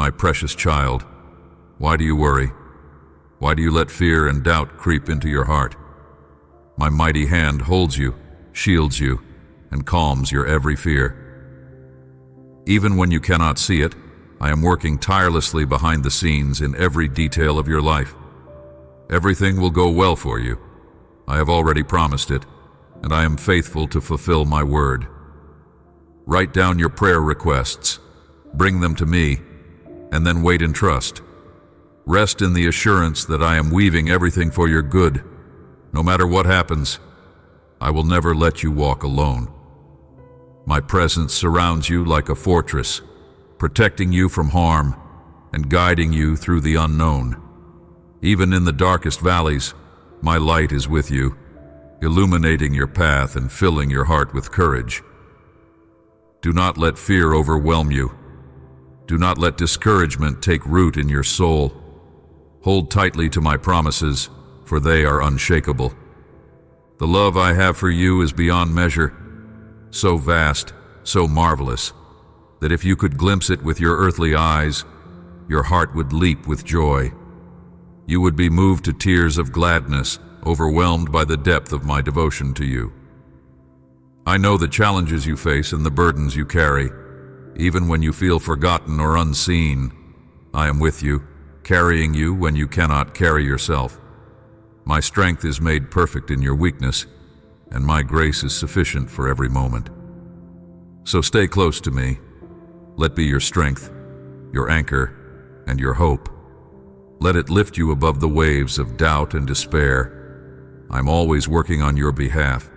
My precious child, why do you worry? Why do you let fear and doubt creep into your heart? My mighty hand holds you, shields you, and calms your every fear. Even when you cannot see it, I am working tirelessly behind the scenes in every detail of your life. Everything will go well for you. I have already promised it, and I am faithful to fulfill my word. Write down your prayer requests, bring them to me, and then wait in trust. Rest in the assurance that I am weaving everything for your good. No matter what happens, I will never let you walk alone. My presence surrounds you like a fortress, protecting you from harm and guiding you through the unknown. Even in the darkest valleys, my light is with you, illuminating your path and filling your heart with courage. Do not let fear overwhelm you. Do not let discouragement take root in your soul. Hold tightly to my promises, for they are unshakable. The love I have for you is beyond measure, so vast, so marvelous, that if you could glimpse it with your earthly eyes, your heart would leap with joy. You would be moved to tears of gladness, overwhelmed by the depth of my devotion to you. I know the challenges you face and the burdens you carry. Even when you feel forgotten or unseen, I am with you, carrying you when you cannot carry yourself. My strength is made perfect in your weakness, and my grace is sufficient for every moment. So stay close to me. Let be your strength, your anchor, and your hope. Let it lift you above the waves of doubt and despair. I'm always working on your behalf,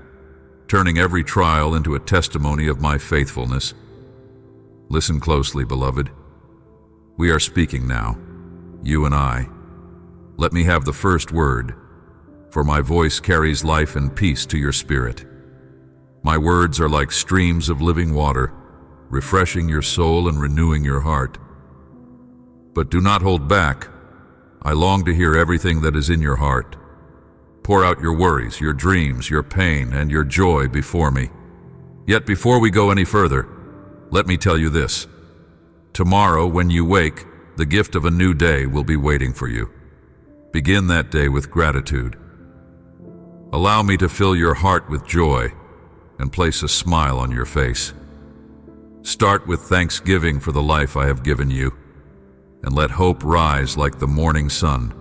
turning every trial into a testimony of my faithfulness. Listen closely, beloved. We are speaking now, you and I. Let me have the first word, for my voice carries life and peace to your spirit. My words are like streams of living water, refreshing your soul and renewing your heart. But do not hold back. I long to hear everything that is in your heart. Pour out your worries, your dreams, your pain, and your joy before me. Yet before we go any further, let me tell you this. Tomorrow, when you wake, the gift of a new day will be waiting for you. Begin that day with gratitude. Allow me to fill your heart with joy and place a smile on your face. Start with thanksgiving for the life I have given you, and let hope rise like the morning sun.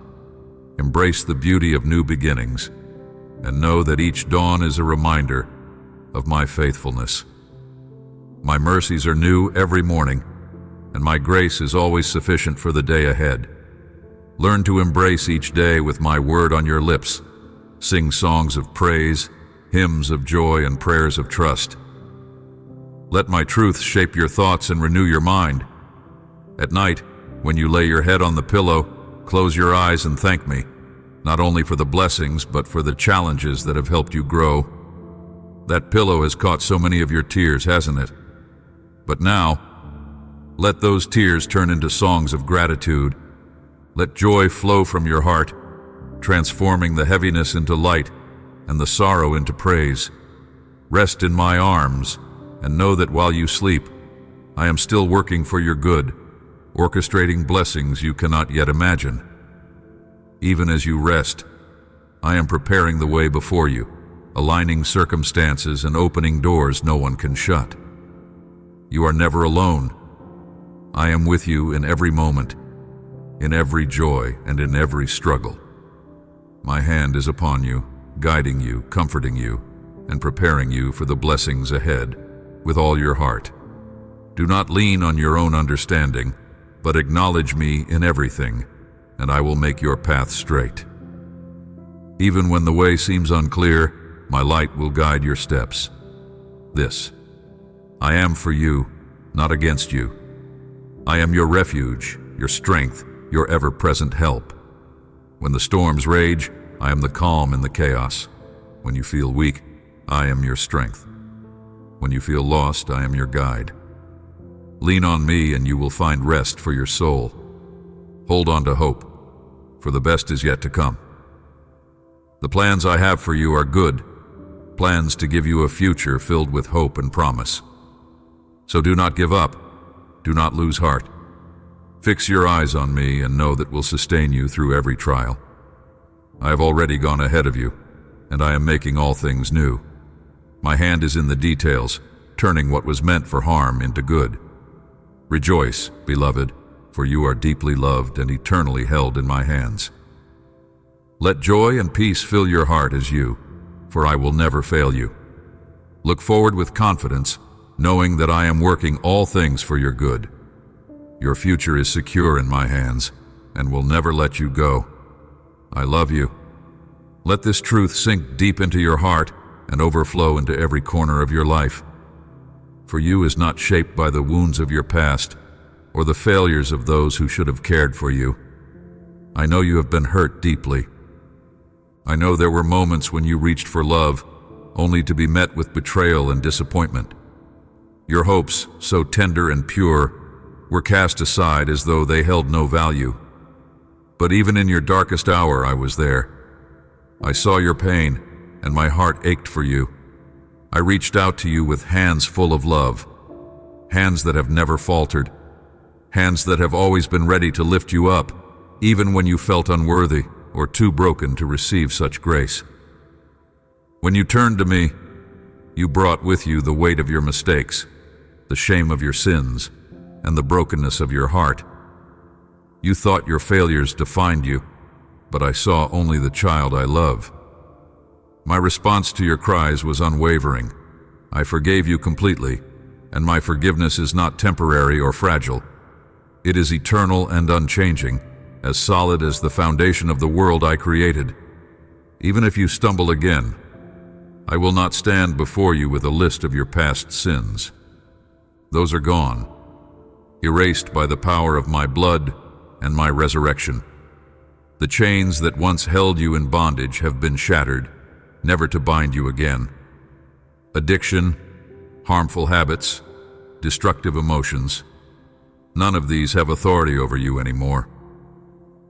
Embrace the beauty of new beginnings, and know that each dawn is a reminder of my faithfulness. My mercies are new every morning, and my grace is always sufficient for the day ahead. Learn to embrace each day with my word on your lips. Sing songs of praise, hymns of joy, and prayers of trust. Let my truth shape your thoughts and renew your mind. At night, when you lay your head on the pillow, close your eyes and thank me, not only for the blessings, but for the challenges that have helped you grow. That pillow has caught so many of your tears, hasn't it? But now, let those tears turn into songs of gratitude. Let joy flow from your heart, transforming the heaviness into light and the sorrow into praise. Rest in my arms and know that while you sleep, I am still working for your good, orchestrating blessings you cannot yet imagine. Even as you rest, I am preparing the way before you, aligning circumstances and opening doors no one can shut. You are never alone. I am with you in every moment, in every joy and in every struggle. My hand is upon you, guiding you, comforting you, and preparing you for the blessings ahead with all your heart. Do not lean on your own understanding, but acknowledge me in everything, and I will make your path straight. Even when the way seems unclear, my light will guide your steps. This: I am for you, not against you. I am your refuge, your strength, your ever-present help. When the storms rage, I am the calm in the chaos. When you feel weak, I am your strength. When you feel lost, I am your guide. Lean on me and you will find rest for your soul. Hold on to hope, for the best is yet to come. The plans I have for you are good, plans to give you a future filled with hope and promise. So do not give up, do not lose heart. Fix your eyes on me and know that will sustain you through every trial. I have already gone ahead of you, and I am making all things new. My hand is in the details, turning what was meant for harm into good. Rejoice, beloved, for you are deeply loved and eternally held in my hands. Let joy and peace fill your heart as you, for I will never fail you. Look forward with confidence, knowing that I am working all things for your good. Your future is secure in my hands and will never let you go. I love you. Let this truth sink deep into your heart and overflow into every corner of your life. For you is not shaped by the wounds of your past or the failures of those who should have cared for you. I know you have been hurt deeply. I know there were moments when you reached for love only to be met with betrayal and disappointment. Your hopes, so tender and pure, were cast aside as though they held no value. But even in your darkest hour, I was there. I saw your pain, and my heart ached for you. I reached out to you with hands full of love, hands that have never faltered, hands that have always been ready to lift you up, even when you felt unworthy or too broken to receive such grace. When you turned to me, you brought with you the weight of your mistakes, the shame of your sins, and the brokenness of your heart. You thought your failures defined you, but I saw only the child I love. My response to your cries was unwavering. I forgave you completely, and my forgiveness is not temporary or fragile. It is eternal and unchanging, as solid as the foundation of the world I created. Even if you stumble again, I will not stand before you with a list of your past sins. Those are gone, erased by the power of my blood and my resurrection. The chains that once held you in bondage have been shattered, never to bind you again. Addiction, harmful habits, destructive emotions, none of these have authority over you anymore.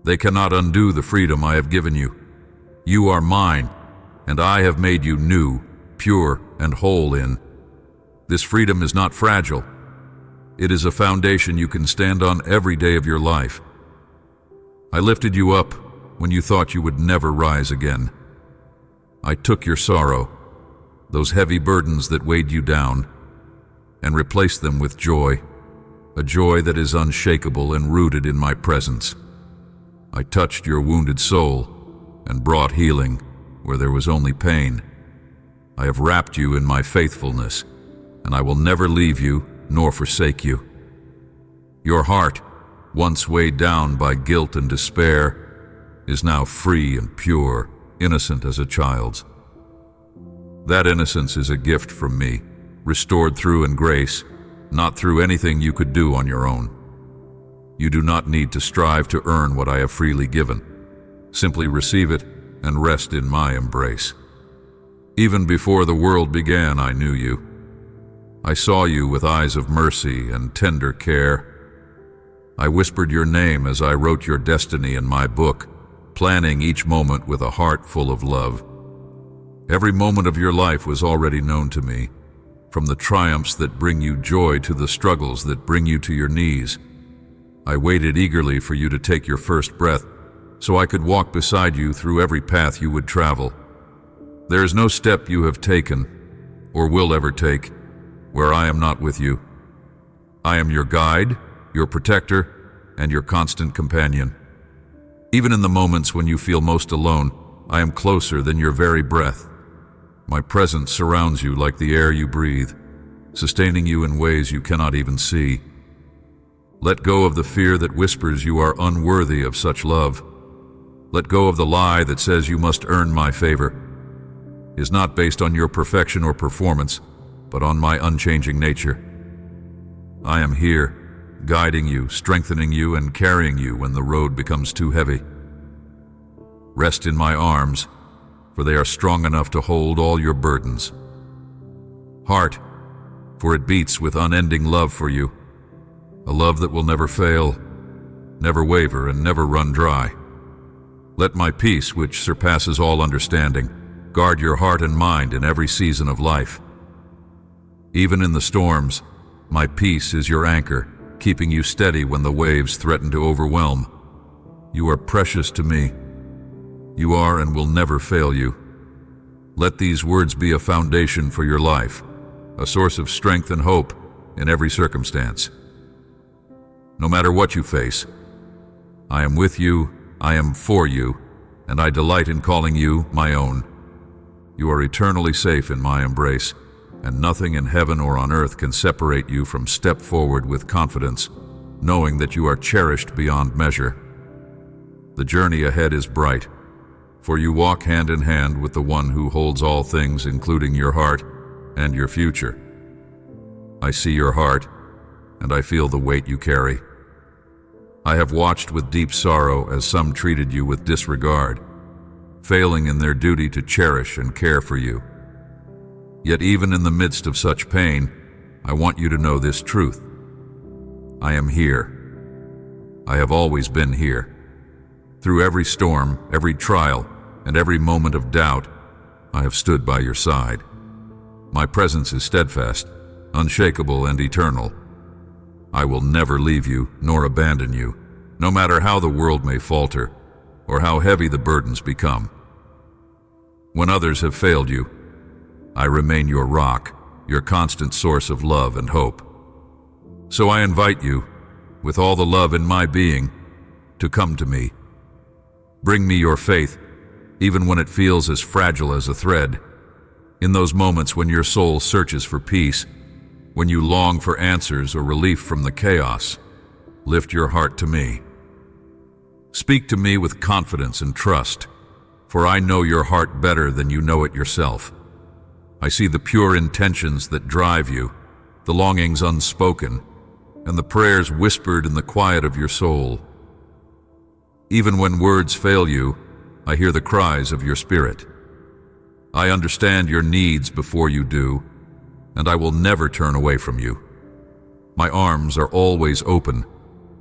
They cannot undo the freedom I have given you. You are mine, and I have made you new, pure, and whole in. This freedom is not fragile. It is a foundation you can stand on every day of your life. I lifted you up when you thought you would never rise again. I took your sorrow, those heavy burdens that weighed you down, and replaced them with joy, a joy that is unshakable and rooted in my presence. I touched your wounded soul and brought healing where there was only pain. I have wrapped you in my faithfulness, and I will never leave you nor forsake you. Your heart, once weighed down by guilt and despair, is now free and pure, innocent as a child's. That innocence is a gift from me, restored through in grace, not through anything you could do on your own. You do not need to strive to earn what I have freely given. Simply receive it and rest in my embrace. Even before the world began, I knew you. I saw you with eyes of mercy and tender care. I whispered your name as I wrote your destiny in my book, planning each moment with a heart full of love. Every moment of your life was already known to me, from the triumphs that bring you joy to the struggles that bring you to your knees. I waited eagerly for you to take your first breath, so I could walk beside you through every path you would travel. There is no step you have taken, or will ever take, where I am not with you. I am your guide, your protector, and your constant companion. Even in the moments when you feel most alone, I am closer than your very breath. My presence surrounds you like the air you breathe, sustaining you in ways you cannot even see. Let go of the fear that whispers you are unworthy of such love. Let go of the lie that says you must earn my favor. It is not based on your perfection or performance, but on my unchanging nature. I am here, guiding you, strengthening you, and carrying you when the road becomes too heavy. Rest in my arms, for they are strong enough to hold all your burdens. Heart, for it beats with unending love for you, a love that will never fail, never waver, and never run dry. Let my peace, which surpasses all understanding, guard your heart and mind in every season of life. Even in the storms, my peace is your anchor, keeping you steady when the waves threaten to overwhelm. You are precious to me. You are and will never fail you. Let these words be a foundation for your life, a source of strength and hope in every circumstance. No matter what you face, I am with you, I am for you, and I delight in calling you my own. You are eternally safe in my embrace, and nothing in heaven or on earth can separate you from step forward with confidence, knowing that you are cherished beyond measure. The journey ahead is bright, for you walk hand in hand with the one who holds all things, including your heart and your future. I see your heart, and I feel the weight you carry. I have watched with deep sorrow as some treated you with disregard, failing in their duty to cherish and care for you. Yet even in the midst of such pain, I want you to know this truth. I am here. I have always been here. Through every storm, every trial, and every moment of doubt, I have stood by your side. My presence is steadfast, unshakable, and eternal. I will never leave you nor abandon you, no matter how the world may falter or how heavy the burdens become. When others have failed you, I remain your rock, your constant source of love and hope. So I invite you, with all the love in my being, to come to me. Bring me your faith, even when it feels as fragile as a thread. In those moments when your soul searches for peace, when you long for answers or relief from the chaos, lift your heart to me. Speak to me with confidence and trust, for I know your heart better than you know it yourself. I see the pure intentions that drive you, the longings unspoken, and the prayers whispered in the quiet of your soul. Even when words fail you, I hear the cries of your spirit. I understand your needs before you do, and I will never turn away from you. My arms are always open,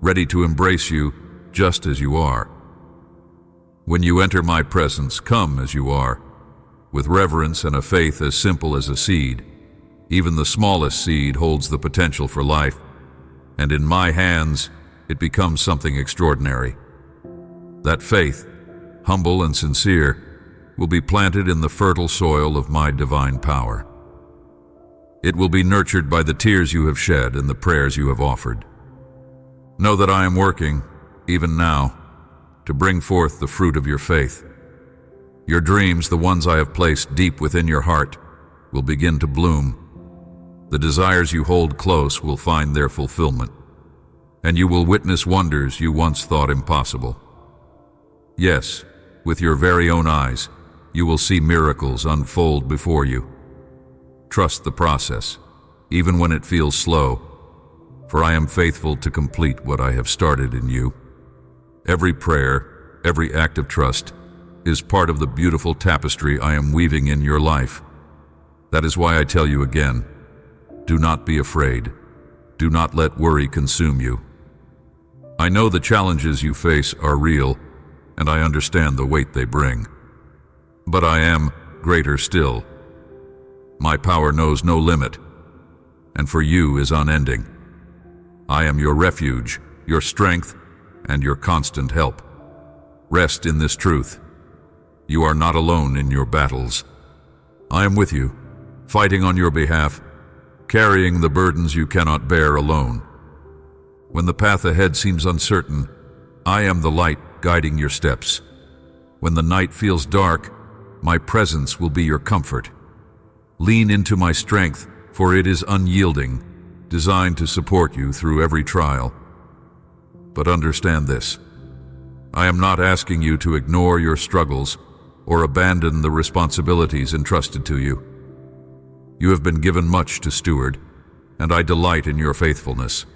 ready to embrace you just as you are. When you enter my presence, come as you are, with reverence and a faith as simple as a seed. Even the smallest seed holds the potential for life, and in my hands, it becomes something extraordinary. That faith, humble and sincere, will be planted in the fertile soil of my divine power. It will be nurtured by the tears you have shed and the prayers you have offered. Know that I am working, even now, to bring forth the fruit of your faith. Your dreams, the ones I have placed deep within your heart, will begin to bloom. The desires you hold close will find their fulfillment, and you will witness wonders you once thought impossible. Yes, with your very own eyes, you will see miracles unfold before you. Trust the process, even when it feels slow, for I am faithful to complete what I have started in you. Every prayer, every act of trust, is part of the beautiful tapestry I am weaving in your life. That is why I tell you again, do not be afraid. Do not let worry consume you. I know the challenges you face are real, and I understand the weight they bring. But I am greater still. My power knows no limit, and for you is unending. I am your refuge, your strength, and your constant help. Rest in this truth. You are not alone in your battles. I am with you, fighting on your behalf, carrying the burdens you cannot bear alone. When the path ahead seems uncertain, I am the light guiding your steps. When the night feels dark, my presence will be your comfort. Lean into my strength, for it is unyielding, designed to support you through every trial. But understand this. I am not asking you to ignore your struggles or abandon the responsibilities entrusted to you. You have been given much to steward, and I delight in your faithfulness.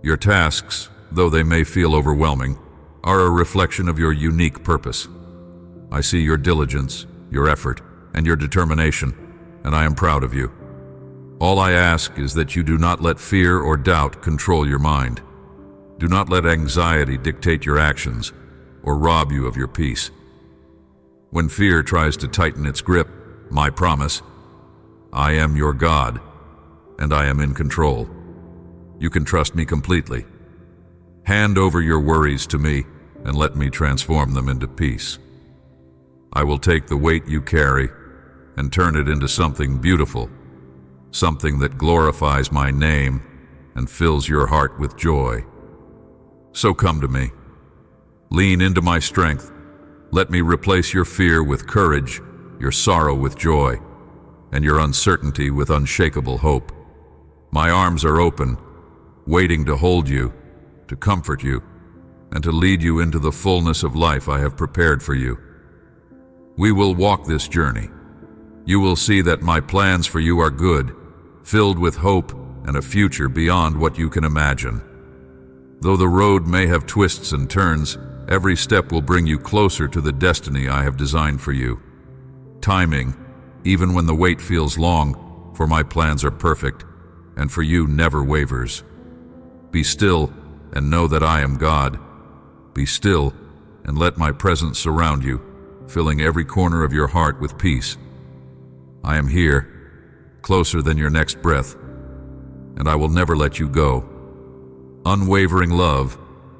Your tasks, though they may feel overwhelming, are a reflection of your unique purpose. I see your diligence, your effort, and your determination, and I am proud of you. All I ask is that you do not let fear or doubt control your mind. Do not let anxiety dictate your actions or rob you of your peace. When fear tries to tighten its grip, my promise, I am your God, and I am in control. You can trust me completely. Hand over your worries to me and let me transform them into peace. I will take the weight you carry and turn it into something beautiful, something that glorifies my name and fills your heart with joy. So come to me. Lean into my strength. Let me replace your fear with courage, your sorrow with joy, and your uncertainty with unshakable hope. My arms are open, waiting to hold you, to comfort you, and to lead you into the fullness of life I have prepared for you. We will walk this journey. You will see that my plans for you are good, filled with hope and a future beyond what you can imagine. Though the road may have twists and turns, every step will bring you closer to the destiny I have designed for you. Timing, even when the wait feels long, for my plans are perfect, and for you never wavers. Be still and know that I am God. Be still and let my presence surround you, filling every corner of your heart with peace. I am here, closer than your next breath, and I will never let you go. Unwavering love,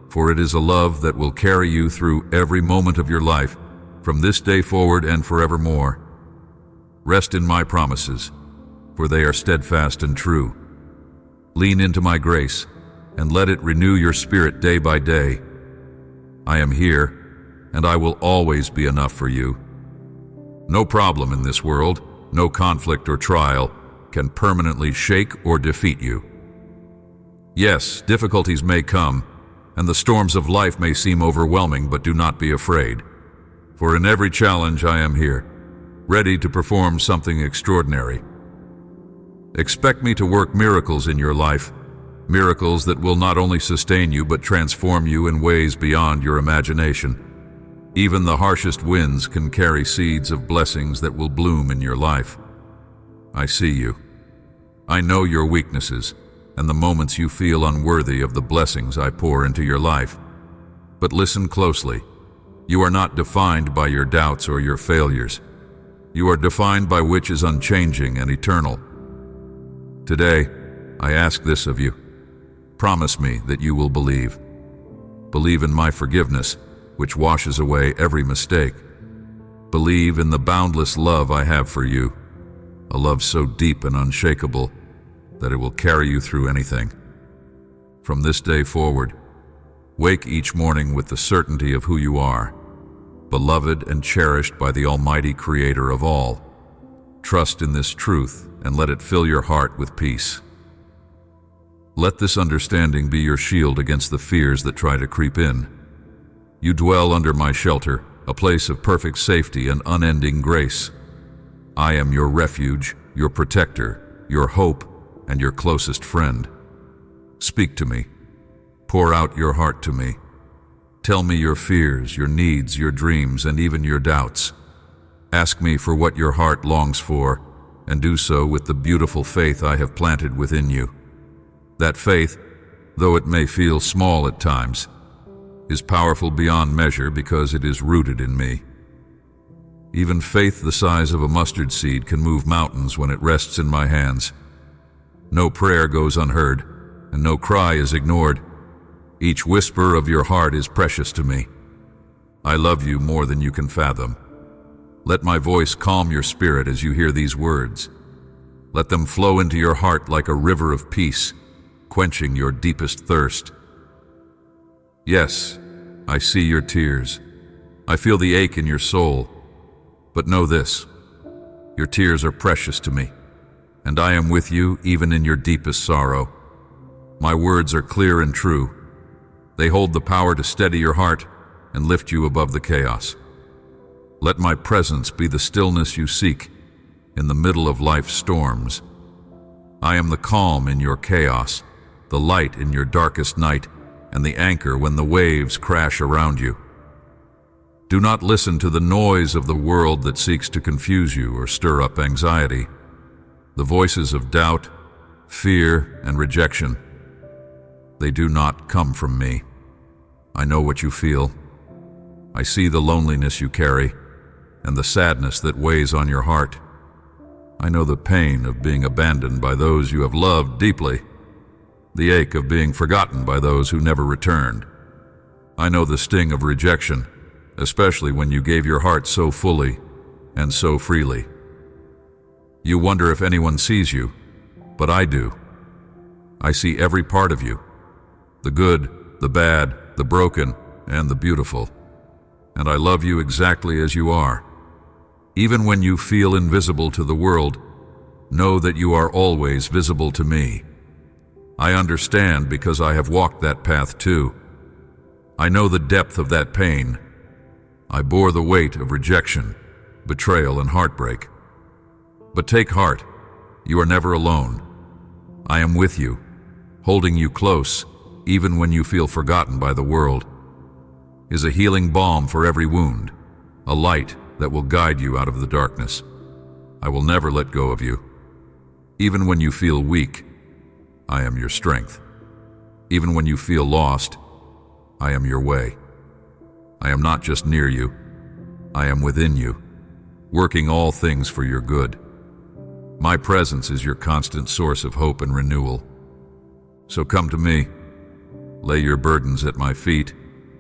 for it is a love that will carry you through every moment of your life, from this day forward and forevermore. Rest in my promises, for they are steadfast and true. Lean into my grace, and let it renew your spirit day by day. I am here, and I will always be enough for you. No problem in this world, no conflict or trial, can permanently shake or defeat you. Yes, difficulties may come, and the storms of life may seem overwhelming, but do not be afraid. For in every challenge I am here, ready to perform something extraordinary. Expect me to work miracles in your life, miracles that will not only sustain you but transform you in ways beyond your imagination. Even the harshest winds can carry seeds of blessings that will bloom in your life. I see you. I know your weaknesses and the moments you feel unworthy of the blessings I pour into your life. But listen closely. You are not defined by your doubts or your failures. You are defined by which is unchanging and eternal. Today, I ask this of you. Promise me that you will believe. Believe in my forgiveness, which washes away every mistake. Believe in the boundless love I have for you, a love so deep and unshakable that it will carry you through anything. From this day forward, wake each morning with the certainty of who you are, beloved and cherished by the Almighty Creator of all. Trust in this truth and let it fill your heart with peace. Let this understanding be your shield against the fears that try to creep in. You dwell under my shelter, a place of perfect safety and unending grace. I am your refuge, your protector, your hope, and your closest friend. Speak to me. Pour out your heart to me. Tell me your fears, your needs, your dreams, and even your doubts. Ask me for what your heart longs for, and do so with the beautiful faith I have planted within you. That faith, though it may feel small at times, is powerful beyond measure because it is rooted in me. Even faith the size of a mustard seed can move mountains when it rests in my hands. No prayer goes unheard, and no cry is ignored. Each whisper of your heart is precious to me. I love you more than you can fathom. Let my voice calm your spirit as you hear these words. Let them flow into your heart like a river of peace, quenching your deepest thirst. Yes, I see your tears. I feel the ache in your soul. But know this, your tears are precious to me, and I am with you even in your deepest sorrow. My words are clear and true. They hold the power to steady your heart and lift you above the chaos. Let my presence be the stillness you seek in the middle of life's storms. I am the calm in your chaos, the light in your darkest night, and the anchor when the waves crash around you. Do not listen to the noise of the world that seeks to confuse you or stir up anxiety. The voices of doubt, fear, and rejection, they do not come from me. I know what you feel. I see the loneliness you carry and the sadness that weighs on your heart. I know the pain of being abandoned by those you have loved deeply. the ache of being forgotten by those who never returned. I know the sting of rejection, especially when you gave your heart so fully and so freely. You wonder if anyone sees you, but I do. I see every part of you, the good, the bad, the broken, and the beautiful. And I love you exactly as you are. Even when you feel invisible to the world, know that you are always visible to me. I understand because I have walked that path too. I know the depth of that pain. I bore the weight of rejection, betrayal, and heartbreak. But take heart, you are never alone. I am with you, holding you close, even when you feel forgotten by the world. Is a healing balm for every wound, a light that will guide you out of the darkness. I will never let go of you. Even when you feel weak, I am your strength. Even when you feel lost, I am your way. I am not just near you, I am within you, working all things for your good. My presence is your constant source of hope and renewal. So come to me, lay your burdens at my feet,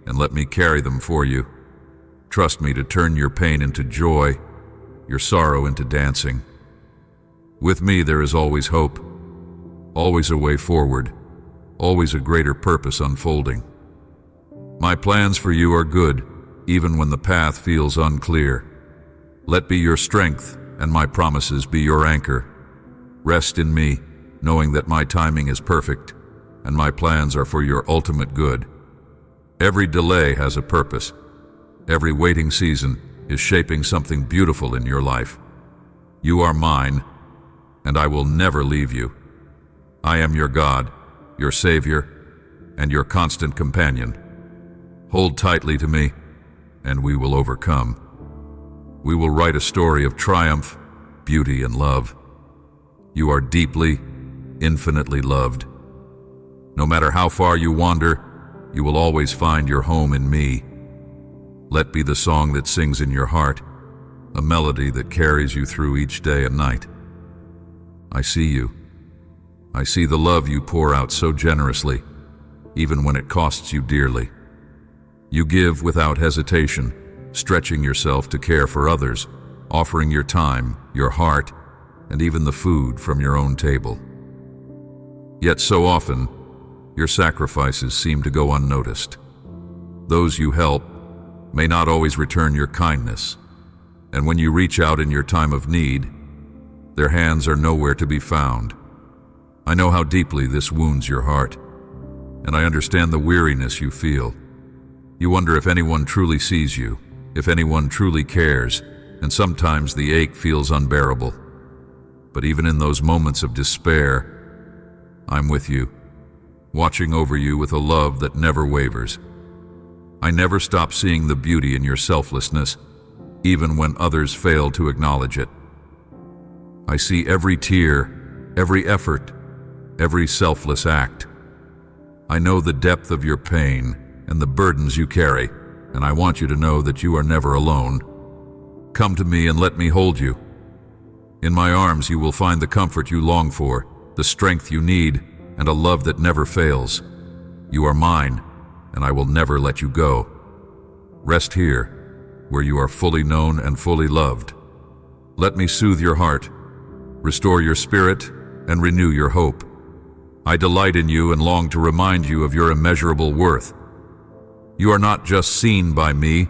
and let me carry them for you. Trust me to turn your pain into joy, your sorrow into dancing. With me there is always hope, always a way forward, always a greater purpose unfolding. My plans for you are good, even when the path feels unclear. Let be your strength, and my promises be your anchor. Rest in me, knowing that my timing is perfect, and my plans are for your ultimate good. Every delay has a purpose. Every waiting season is shaping something beautiful in your life. You are mine, and I will never leave you. I am your God, your Savior, and your constant companion. Hold tightly to me, and we will overcome. We will write a story of triumph, beauty, and love. You are deeply, infinitely loved. No matter how far you wander, you will always find your home in me. Let be the song that sings in your heart, a melody that carries you through each day and night. I see you. I see the love you pour out so generously, even when it costs you dearly. You give without hesitation, stretching yourself to care for others, offering your time, your heart, and even the food from your own table. Yet so often, your sacrifices seem to go unnoticed. Those you help may not always return your kindness, and when you reach out in your time of need, their hands are nowhere to be found. I know how deeply this wounds your heart, and I understand the weariness you feel. You wonder if anyone truly sees you, if anyone truly cares, and sometimes the ache feels unbearable. But even in those moments of despair, I'm with you, watching over you with a love that never wavers. I never stop seeing the beauty in your selflessness, even when others fail to acknowledge it. I see every tear, every effort, every selfless act. I know the depth of your pain and the burdens you carry, and I want you to know that you are never alone. Come to me and let me hold you. In my arms you will find the comfort you long for, the strength you need, and a love that never fails. You are mine, and I will never let you go. Rest here, where you are fully known and fully loved. Let me soothe your heart, restore your spirit, and renew your hope. I delight in you and long to remind you of your immeasurable worth. You are not just seen by me,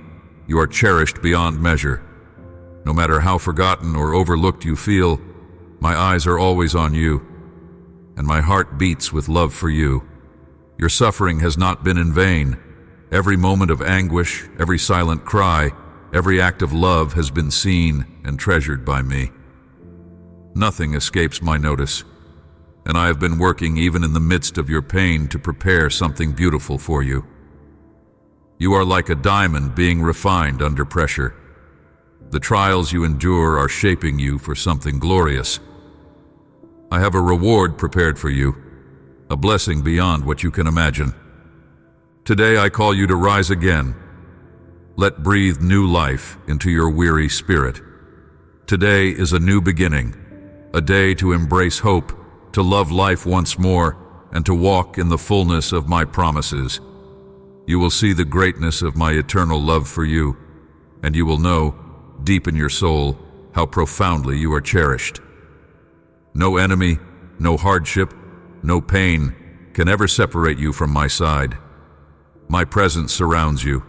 you are cherished beyond measure. No matter how forgotten or overlooked you feel, my eyes are always on you, and my heart beats with love for you. Your suffering has not been in vain. Every moment of anguish, every silent cry, every act of love has been seen and treasured by me. Nothing escapes my notice, and I have been working even in the midst of your pain to prepare something beautiful for you. You are like a diamond being refined under pressure. The trials you endure are shaping you for something glorious. I have a reward prepared for you, a blessing beyond what you can imagine. Today I call you to rise again. Let breathe new life into your weary spirit. Today is a new beginning, a day to embrace hope, to love life once more, and to walk in the fullness of my promises. You will see the greatness of my eternal love for you, and you will know, deep in your soul, how profoundly you are cherished. No enemy, no hardship, no pain can ever separate you from my side. My presence surrounds you,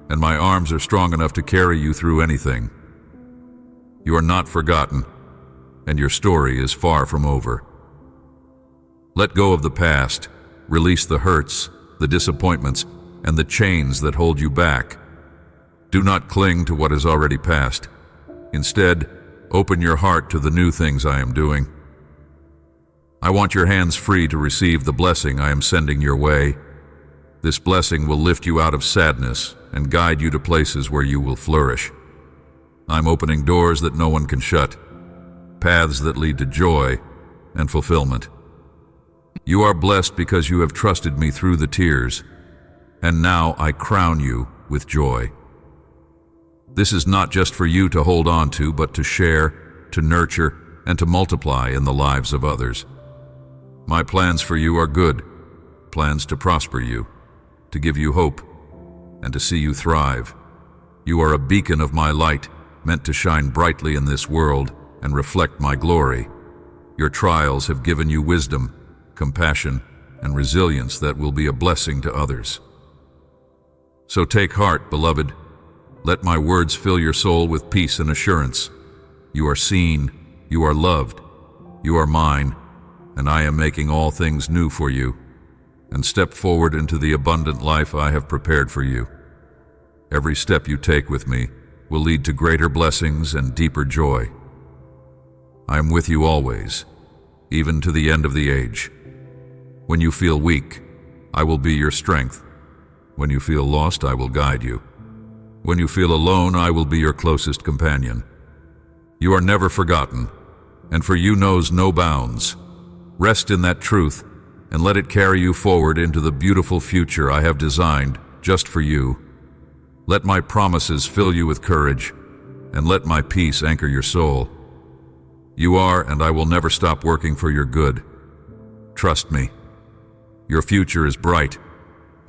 and my arms are strong enough to carry you through anything. You are not forgotten, and your story is far from over. Let go of the past, release the hurts, the disappointments, and the chains that hold you back. Do not cling to what is already past. Instead, open your heart to the new things I am doing. I want your hands free to receive the blessing I am sending your way. This blessing will lift you out of sadness and guide you to places where you will flourish. I'm opening doors that no one can shut, paths that lead to joy and fulfillment. You are blessed because you have trusted me through the tears, and now I crown you with joy. This is not just for you to hold on to, but to share, to nurture, and to multiply in the lives of others. My plans for you are good, plans to prosper you, to give you hope, and to see you thrive. You are a beacon of my light, meant to shine brightly in this world and reflect my glory. Your trials have given you wisdom, compassion, and resilience that will be a blessing to others. So take heart, beloved. Let my words fill your soul with peace and assurance. You are seen, you are loved, you are mine, and I am making all things new for you. And step forward into the abundant life I have prepared for you. Every step you take with me will lead to greater blessings and deeper joy. I am with you always, even to the end of the age. When you feel weak, I will be your strength. When you feel lost, I will guide you. When you feel alone, I will be your closest companion. You are never forgotten, and for you knows no bounds. Rest in that truth, and let it carry you forward into the beautiful future I have designed just for you. Let my promises fill you with courage, and let my peace anchor your soul. You are, and I will never stop working for your good. Trust me. Your future is bright,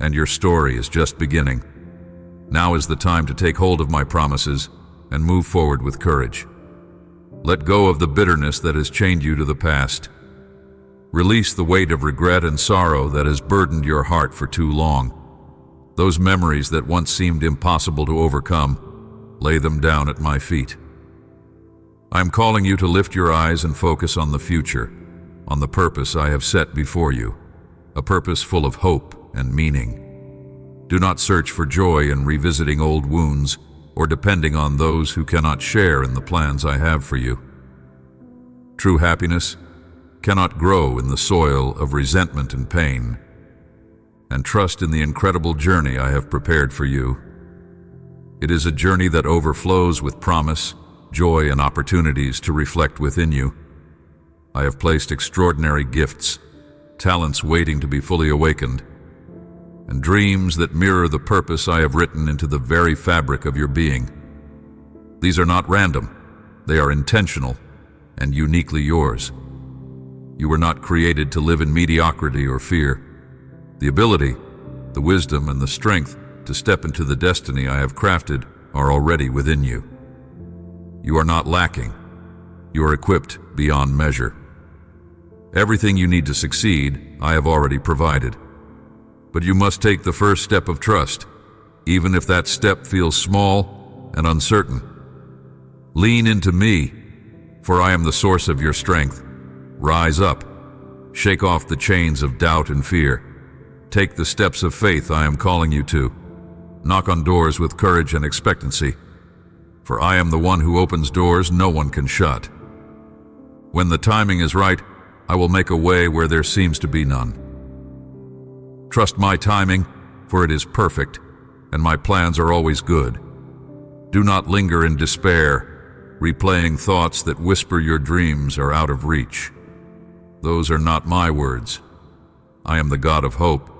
and your story is just beginning. Now is the time to take hold of my promises and move forward with courage. Let go of the bitterness that has chained you to the past. Release the weight of regret and sorrow that has burdened your heart for too long. Those memories that once seemed impossible to overcome, lay them down at my feet. I am calling you to lift your eyes and focus on the future, on the purpose I have set before you, a purpose full of hope and meaning. Do not search for joy in revisiting old wounds or depending on those who cannot share in the plans I have for you. True happiness cannot grow in the soil of resentment and pain. And trust in the incredible journey I have prepared for you. It is a journey that overflows with promise, joy, and opportunities to reflect within you. I have placed extraordinary gifts, talents waiting to be fully awakened, and dreams that mirror the purpose I have written into the very fabric of your being. These are not random. They are intentional and uniquely yours. You were not created to live in mediocrity or fear. The ability, the wisdom, and the strength to step into the destiny I have crafted are already within you. You are not lacking. You are equipped beyond measure. Everything you need to succeed, I have already provided. But you must take the first step of trust, even if that step feels small and uncertain. Lean into me, for I am the source of your strength. Rise up. Shake off the chains of doubt and fear. Take the steps of faith I am calling you to. Knock on doors with courage and expectancy, for I am the one who opens doors no one can shut. When the timing is right, I will make a way where there seems to be none. Trust my timing, for it is perfect, and my plans are always good. Do not linger in despair, replaying thoughts that whisper your dreams are out of reach. Those are not my words. I am the God of hope,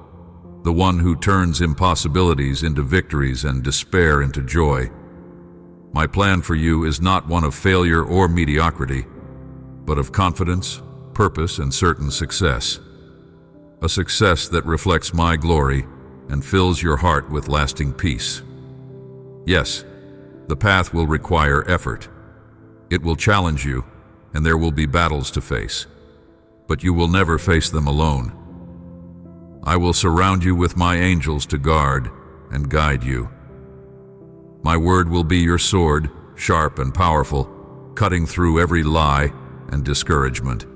the one who turns impossibilities into victories and despair into joy. My plan for you is not one of failure or mediocrity, but of confidence, purpose, and certain success. a success that reflects my glory and fills your heart with lasting peace. Yes, the path will require effort. It will challenge you, and there will be battles to face. But you will never face them alone. I will surround you with my angels to guard and guide you. My word will be your sword, sharp and powerful, cutting through every lie and discouragement.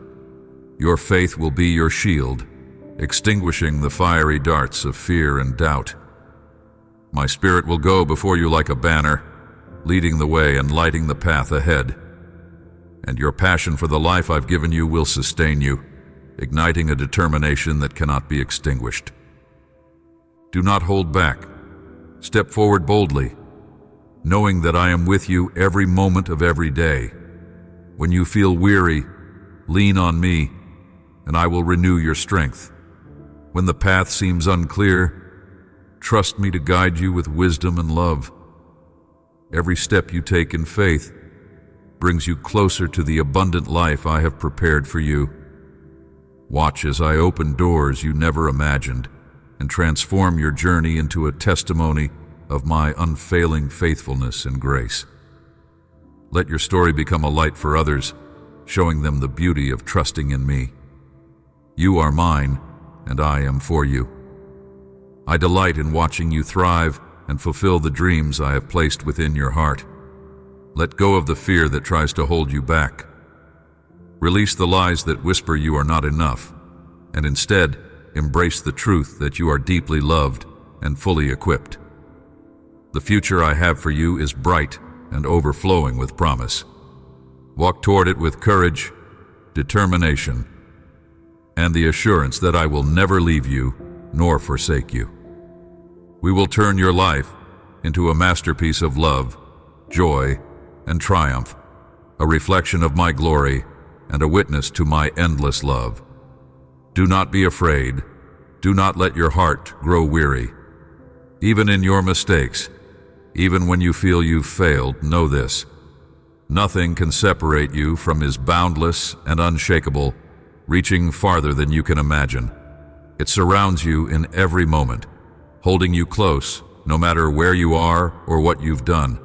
Your faith will be your shield, extinguishing the fiery darts of fear and doubt. My spirit will go before you like a banner, leading the way and lighting the path ahead. And your passion for the life I've given you will sustain you, igniting a determination that cannot be extinguished. Do not hold back. Step forward boldly, knowing that I am with you every moment of every day. When you feel weary, lean on me, and I will renew your strength. When the path seems unclear, trust me to guide you with wisdom and love. Every step you take in faith brings you closer to the abundant life I have prepared for you. Watch as I open doors you never imagined and transform your journey into a testimony of my unfailing faithfulness and grace. Let your story become a light for others, showing them the beauty of trusting in me. You are mine, and I am for you. I delight in watching you thrive and fulfill the dreams I have placed within your heart. Let go of the fear that tries to hold you back. Release the lies that whisper you are not enough, and instead embrace the truth that you are deeply loved and fully equipped. The future I have for you is bright and overflowing with promise. Walk toward it with courage, determination, and the assurance that I will never leave you nor forsake you. We will turn your life into a masterpiece of love, joy, and triumph, a reflection of my glory and a witness to my endless love. Do not be afraid. Do not let your heart grow weary. Even in your mistakes, even when you feel you've failed, know this: nothing can separate you from His boundless and unshakable, reaching farther than you can imagine. It surrounds you in every moment, holding you close, no matter where you are or what you've done.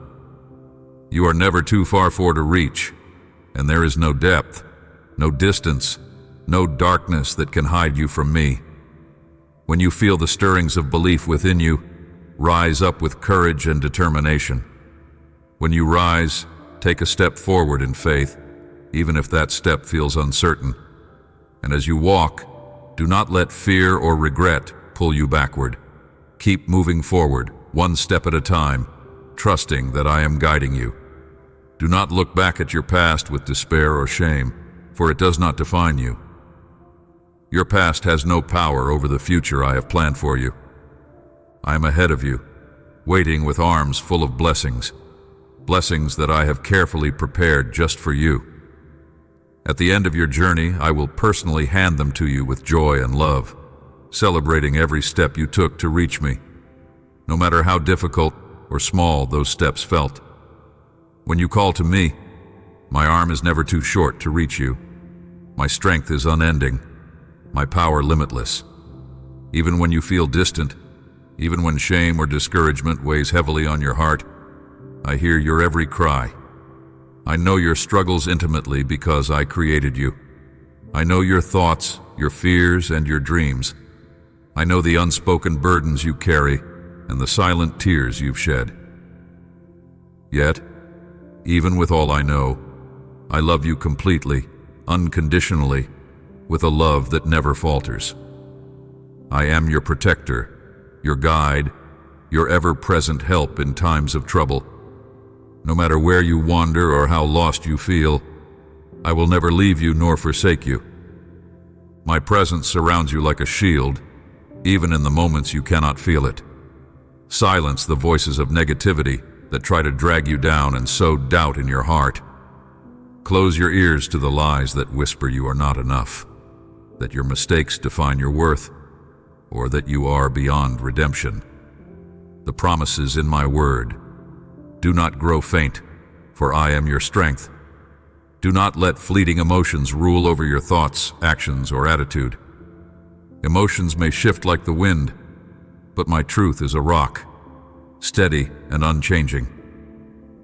You are never too far for to reach, and there is no depth, no distance, no darkness that can hide you from me. When you feel the stirrings of belief within you, rise up with courage and determination. When you rise, take a step forward in faith, even if that step feels uncertain. And as you walk, do not let fear or regret pull you backward. Keep moving forward, one step at a time, trusting that I am guiding you. Do not look back at your past with despair or shame, for it does not define you. Your past has no power over the future I have planned for you. I am ahead of you, waiting with arms full of blessings, blessings that I have carefully prepared just for you. At the end of your journey, I will personally hand them to you with joy and love, celebrating every step you took to reach me, no matter how difficult or small those steps felt. When you call to me, my arm is never too short to reach you. My strength is unending, my power limitless. Even when you feel distant, even when shame or discouragement weighs heavily on your heart, I hear your every cry. I know your struggles intimately because I created you. I know your thoughts, your fears, and your dreams. I know the unspoken burdens you carry and the silent tears you've shed. Yet, even with all I know, I love you completely, unconditionally, with a love that never falters. I am your protector, your guide, your ever-present help in times of trouble. No matter where you wander or how lost you feel, I will never leave you nor forsake you. My presence surrounds you like a shield, even in the moments you cannot feel it. Silence the voices of negativity that try to drag you down and sow doubt in your heart. Close your ears to the lies that whisper you are not enough, that your mistakes define your worth, or that you are beyond redemption. The promises in my word: do not grow faint, for I am your strength. Do not let fleeting emotions rule over your thoughts, actions, or attitude. Emotions may shift like the wind, but my truth is a rock, steady and unchanging.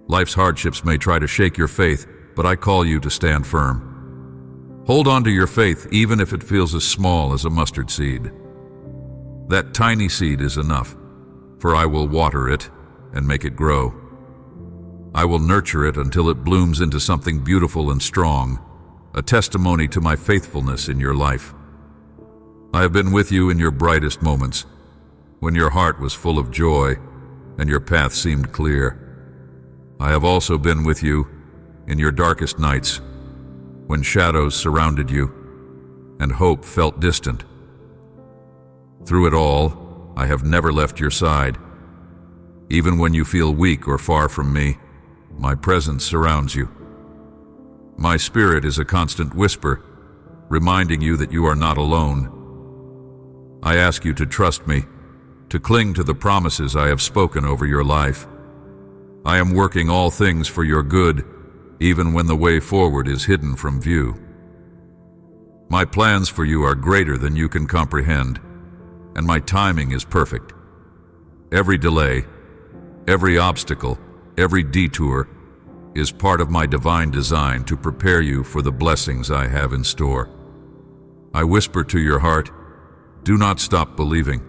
Life's hardships may try to shake your faith, but I call you to stand firm. Hold on to your faith even if it feels as small as a mustard seed. That tiny seed is enough, for I will water it and make it grow. I will nurture it until it blooms into something beautiful and strong, a testimony to my faithfulness in your life. I have been with you in your brightest moments, when your heart was full of joy and your path seemed clear. I have also been with you in your darkest nights, when shadows surrounded you and hope felt distant. Through it all, I have never left your side. Even when you feel weak or far from me, my presence surrounds you. My spirit is a constant whisper, reminding you that you are not alone. I ask you to trust me, to cling to the promises I have spoken over your life. I am working all things for your good, even when the way forward is hidden from view. My plans for you are greater than you can comprehend, and my timing is perfect. Every delay, every obstacle, every detour is part of my divine design to prepare you for the blessings I have in store. I whisper to your heart, do not stop believing.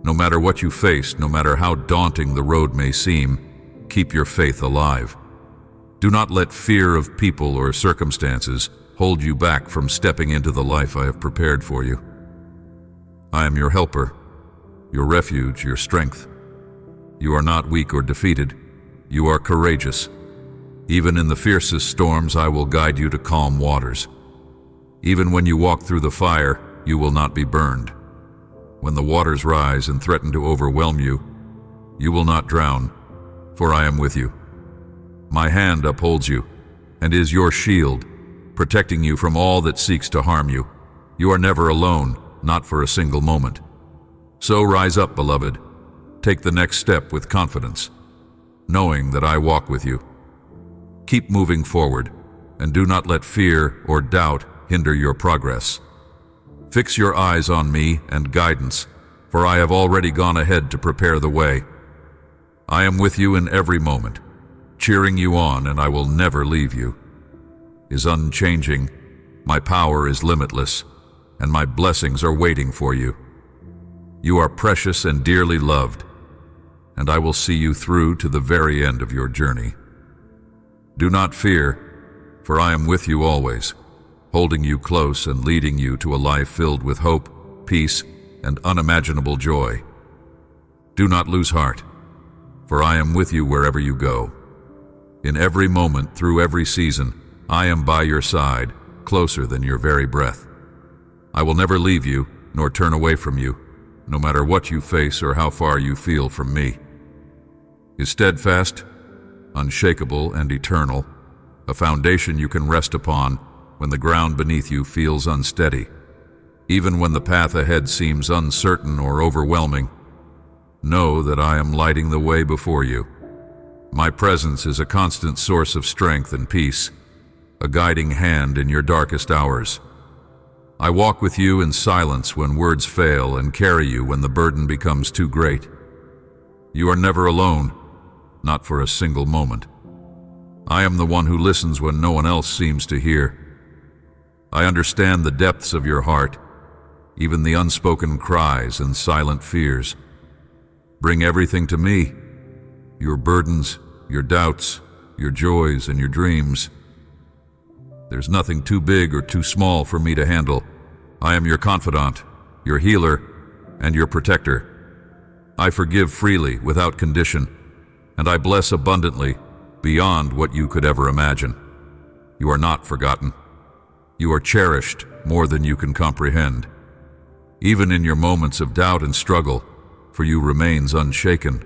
No matter what you face, no matter how daunting the road may seem, keep your faith alive. Do not let fear of people or circumstances hold you back from stepping into the life I have prepared for you. I am your helper, your refuge, your strength. You are not weak or defeated. You are courageous. Even in the fiercest storms, I will guide you to calm waters. Even when you walk through the fire, you will not be burned. When the waters rise and threaten to overwhelm you, you will not drown, for I am with you. My hand upholds you and is your shield, protecting you from all that seeks to harm you. You are never alone, not for a single moment. So rise up, beloved. Take the next step with confidence, knowing that I walk with you. Keep moving forward, and do not let fear or doubt hinder your progress. Fix your eyes on me and guidance, for I have already gone ahead to prepare the way. I am with you in every moment, cheering you on, and I will never leave you. Is unchanging, my power is limitless, and my blessings are waiting for you. You are precious and dearly loved, and I will see you through to the very end of your journey. Do not fear, for I am with you always, holding you close and leading you to a life filled with hope, peace, and unimaginable joy. Do not lose heart, for I am with you wherever you go. In every moment, through every season, I am by your side, closer than your very breath. I will never leave you, nor turn away from you, no matter what you face or how far you feel from me. Is steadfast, unshakable, and eternal, a foundation you can rest upon when the ground beneath you feels unsteady. Even when the path ahead seems uncertain or overwhelming, know that I am lighting the way before you. My presence is a constant source of strength and peace, a guiding hand in your darkest hours. I walk with you in silence when words fail and carry you when the burden becomes too great. You are never alone, not for a single moment. I am the one who listens when no one else seems to hear. I understand the depths of your heart, even the unspoken cries and silent fears. Bring everything to me, your burdens, your doubts, your joys, and your dreams. There's nothing too big or too small for me to handle. I am your confidant, your healer, and your protector. I forgive freely, without condition, and I bless abundantly, beyond what you could ever imagine. You are not forgotten. You are cherished more than you can comprehend. Even in your moments of doubt and struggle, for you remains unshaken.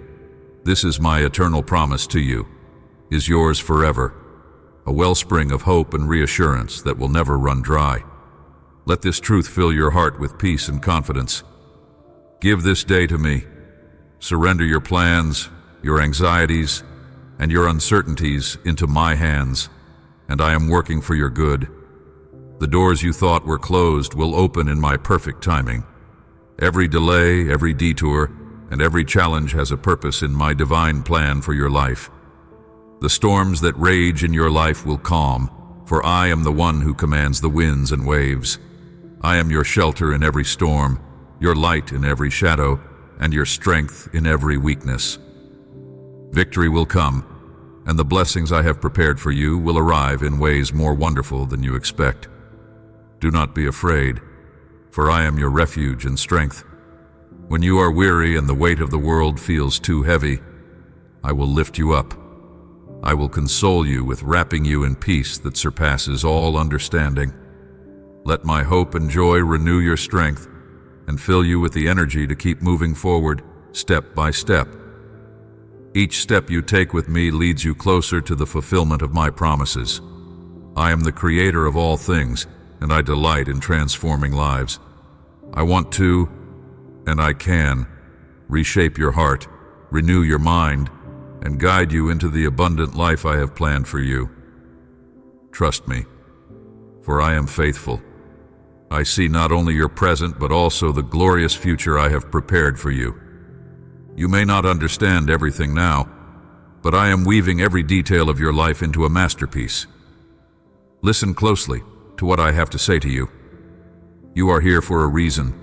This is my eternal promise to you, is yours forever, a wellspring of hope and reassurance that will never run dry. Let this truth fill your heart with peace and confidence. Give this day to me. Surrender your plans, your anxieties, and your uncertainties into my hands, and I am working for your good. The doors you thought were closed will open in my perfect timing. Every delay, every detour, and every challenge has a purpose in my divine plan for your life. The storms that rage in your life will calm, for I am the one who commands the winds and waves. I am your shelter in every storm, your light in every shadow, and your strength in every weakness. Victory will come, and the blessings I have prepared for you will arrive in ways more wonderful than you expect. Do not be afraid, for I am your refuge and strength. When you are weary and the weight of the world feels too heavy, I will lift you up. I will console you with wrapping you in peace that surpasses all understanding. Let my hope and joy renew your strength and fill you with the energy to keep moving forward, step by step. Each step you take with me leads you closer to the fulfillment of my promises. I am the creator of all things, and I delight in transforming lives. I want to, and I can, reshape your heart, renew your mind, and guide you into the abundant life I have planned for you. Trust me, for I am faithful. I see not only your present, but also the glorious future I have prepared for you. You may not understand everything now, but I am weaving every detail of your life into a masterpiece. Listen closely to what I have to say to you. You are here for a reason.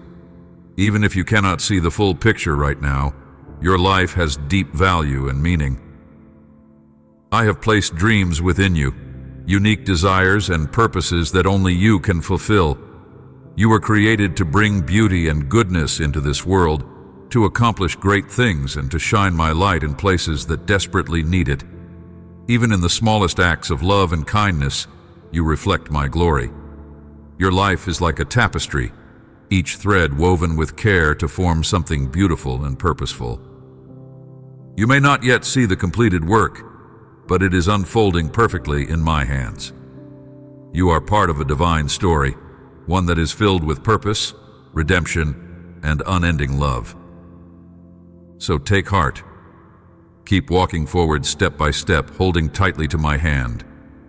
Even if you cannot see the full picture right now, your life has deep value and meaning. I have placed dreams within you, unique desires and purposes that only you can fulfill. You were created to bring beauty and goodness into this world, to accomplish great things and to shine my light in places that desperately need it. Even in the smallest acts of love and kindness, you reflect my glory. Your life is like a tapestry, each thread woven with care to form something beautiful and purposeful. You may not yet see the completed work, but it is unfolding perfectly in my hands. You are part of a divine story, one that is filled with purpose, redemption, and unending love. So take heart. Keep walking forward step by step, holding tightly to my hand.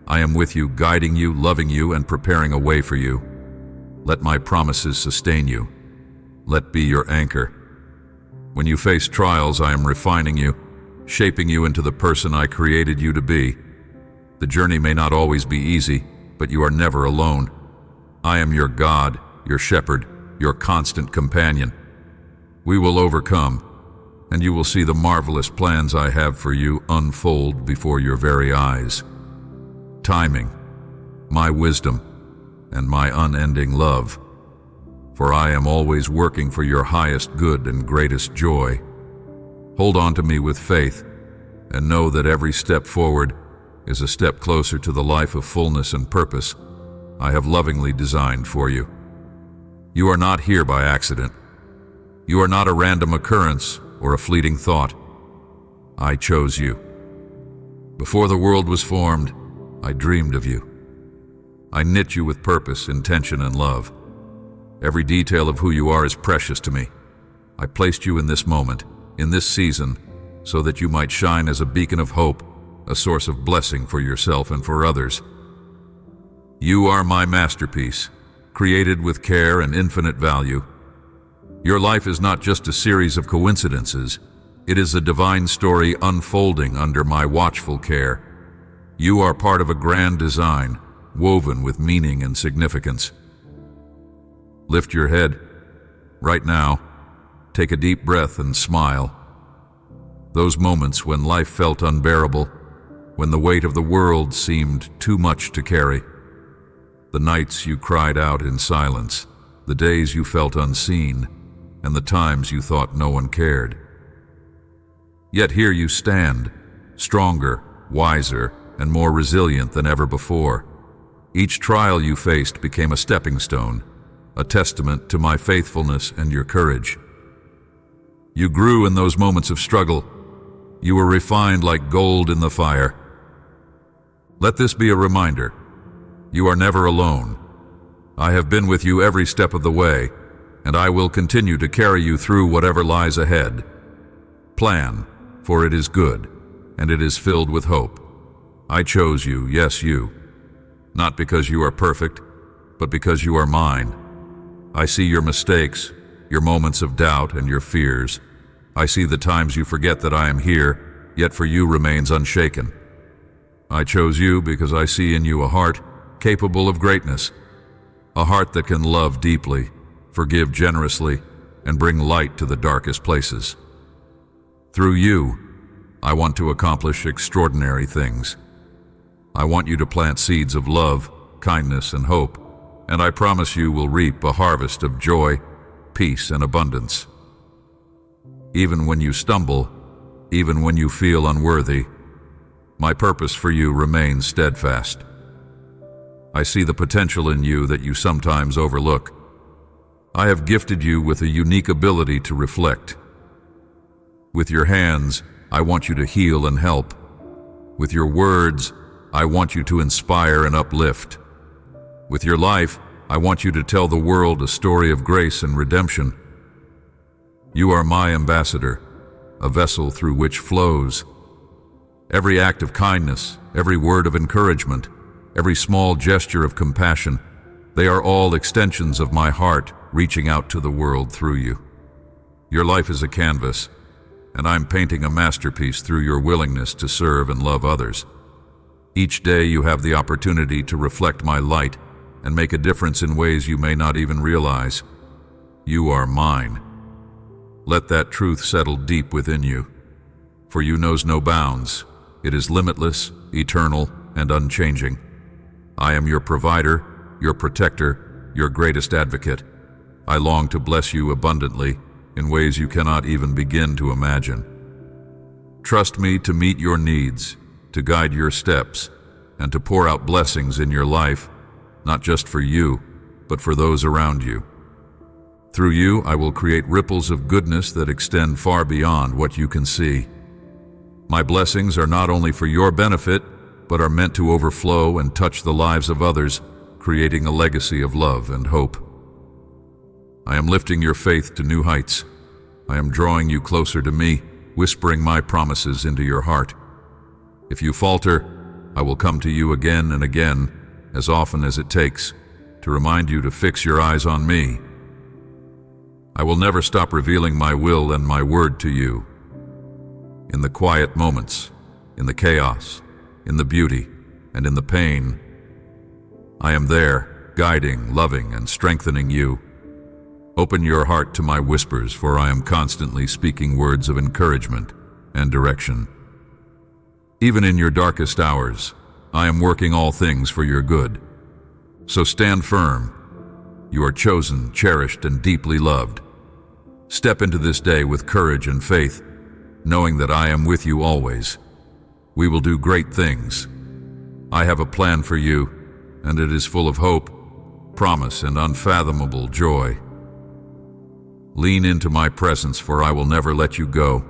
I am with you, guiding you, loving you, and preparing a way for you. Let my promises sustain you. Let be your anchor. When you face trials, I am refining you, shaping you into the person I created you to be. The journey may not always be easy, but you are never alone. I am your God, your shepherd, your constant companion. We will overcome, and you will see the marvelous plans I have for you unfold before your very eyes. Timing, my wisdom, and my unending love. For I am always working for your highest good and greatest joy. Hold on to me with faith, and know that every step forward is a step closer to the life of fullness and purpose I have lovingly designed for you. You are not here by accident. You are not a random occurrence or a fleeting thought. I chose you. Before the world was formed, I dreamed of you. I knit you with purpose, intention, and love. Every detail of who you are is precious to me. I placed you in this moment, in this season, so that you might shine as a beacon of hope, a source of blessing for yourself and for others. You are my masterpiece, created with care and infinite value. Your life is not just a series of coincidences. It is a divine story unfolding under my watchful care. You are part of a grand design, woven with meaning and significance. Lift your head. Right now, take a deep breath and smile. Those moments when life felt unbearable, when the weight of the world seemed too much to carry. The nights you cried out in silence, the days you felt unseen, and the times you thought no one cared. Yet here you stand, stronger, wiser, and more resilient than ever before. Each trial you faced became a stepping stone, a testament to my faithfulness and your courage. You grew in those moments of struggle. You were refined like gold in the fire. Let this be a reminder. You are never alone. I have been with you every step of the way, and I will continue to carry you through whatever lies ahead. Plan, for it is good, and it is filled with hope. I chose you, yes, you. Not because you are perfect, but because you are mine. I see your mistakes, your moments of doubt and your fears. I see the times you forget that I am here, yet for you remains unshaken. I chose you because I see in you a heart capable of greatness, a heart that can love deeply, forgive generously, and bring light to the darkest places. Through you, I want to accomplish extraordinary things. I want you to plant seeds of love, kindness, and hope, and I promise you will reap a harvest of joy, peace, and abundance. Even when you stumble, even when you feel unworthy, my purpose for you remains steadfast. I see the potential in you that you sometimes overlook. I have gifted you with a unique ability to reflect. With your hands, I want you to heal and help. With your words, I want you to inspire and uplift. With your life, I want you to tell the world a story of grace and redemption. You are my ambassador, a vessel through which flows. Every act of kindness, every word of encouragement, every small gesture of compassion, they are all extensions of my heart reaching out to the world through you. Your life is a canvas, and I'm painting a masterpiece through your willingness to serve and love others. Each day you have the opportunity to reflect my light and make a difference in ways you may not even realize. You are mine. Let that truth settle deep within you, for you knows no bounds. It is limitless, eternal, and unchanging. I am your provider, your protector, your greatest advocate. I long to bless you abundantly in ways you cannot even begin to imagine. Trust me to meet your needs, to guide your steps, and to pour out blessings in your life, not just for you, but for those around you. Through you, I will create ripples of goodness that extend far beyond what you can see. My blessings are not only for your benefit, but are meant to overflow and touch the lives of others, creating a legacy of love and hope. I am lifting your faith to new heights. I am drawing you closer to me, whispering my promises into your heart. If you falter, I will come to you again and again, as often as it takes, to remind you to fix your eyes on me. I will never stop revealing my will and my word to you. In the quiet moments, in the chaos, in the beauty, and in the pain, I am there, guiding, loving, and strengthening you. Open your heart to my whispers, for I am constantly speaking words of encouragement and direction. Even in your darkest hours, I am working all things for your good. So stand firm. You are chosen, cherished, and deeply loved. Step into this day with courage and faith, knowing that I am with you always. We will do great things. I have a plan for you, and it is full of hope, promise, and unfathomable joy. Lean into my presence, for I will never let you go.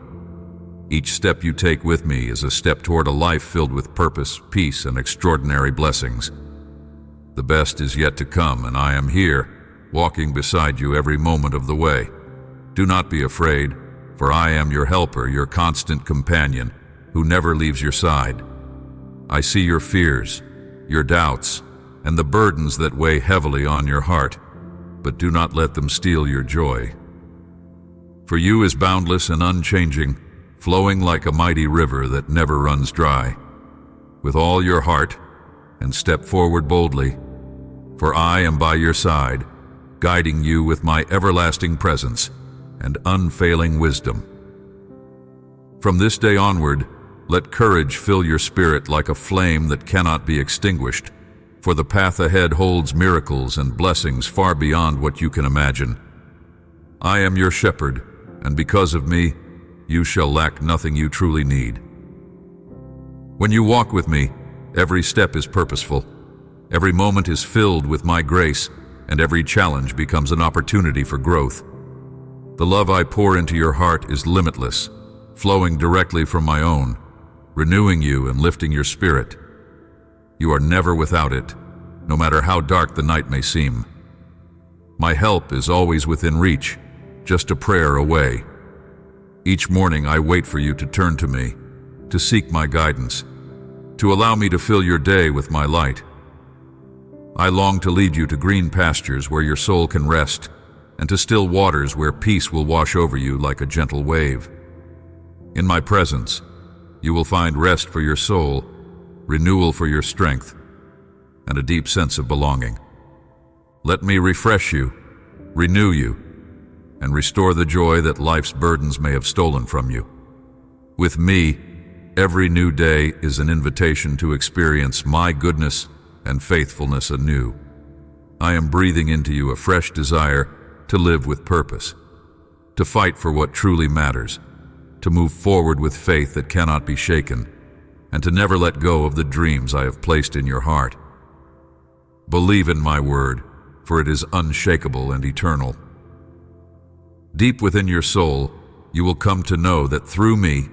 Each step you take with me is a step toward a life filled with purpose, peace, and extraordinary blessings. The best is yet to come, and I am here, walking beside you every moment of the way. Do not be afraid, for I am your helper, your constant companion, who never leaves your side. I see your fears, your doubts, and the burdens that weigh heavily on your heart, but do not let them steal your joy. For you is boundless and unchanging, flowing like a mighty river that never runs dry. With all your heart, and step forward boldly, for I am by your side, guiding you with my everlasting presence and unfailing wisdom. From this day onward, let courage fill your spirit like a flame that cannot be extinguished, for the path ahead holds miracles and blessings far beyond what you can imagine. I am your shepherd, and because of me, you shall lack nothing you truly need. When you walk with me, every step is purposeful, every moment is filled with my grace, and every challenge becomes an opportunity for growth. The love I pour into your heart is limitless, flowing directly from my own, renewing you and lifting your spirit. You are never without it, no matter how dark the night may seem. My help is always within reach, just a prayer away. Each morning I wait for you to turn to me, to seek my guidance, to allow me to fill your day with my light. I long to lead you to green pastures where your soul can rest, and to still waters where peace will wash over you like a gentle wave. In my presence, you will find rest for your soul, renewal for your strength, and a deep sense of belonging. Let me refresh you, renew you, and restore the joy that life's burdens may have stolen from you. With me, every new day is an invitation to experience my goodness and faithfulness anew. I am breathing into you a fresh desire to live with purpose, to fight for what truly matters, to move forward with faith that cannot be shaken, and to never let go of the dreams I have placed in your heart. Believe in my word, for it is unshakable and eternal. Deep within your soul, you will come to know that through me,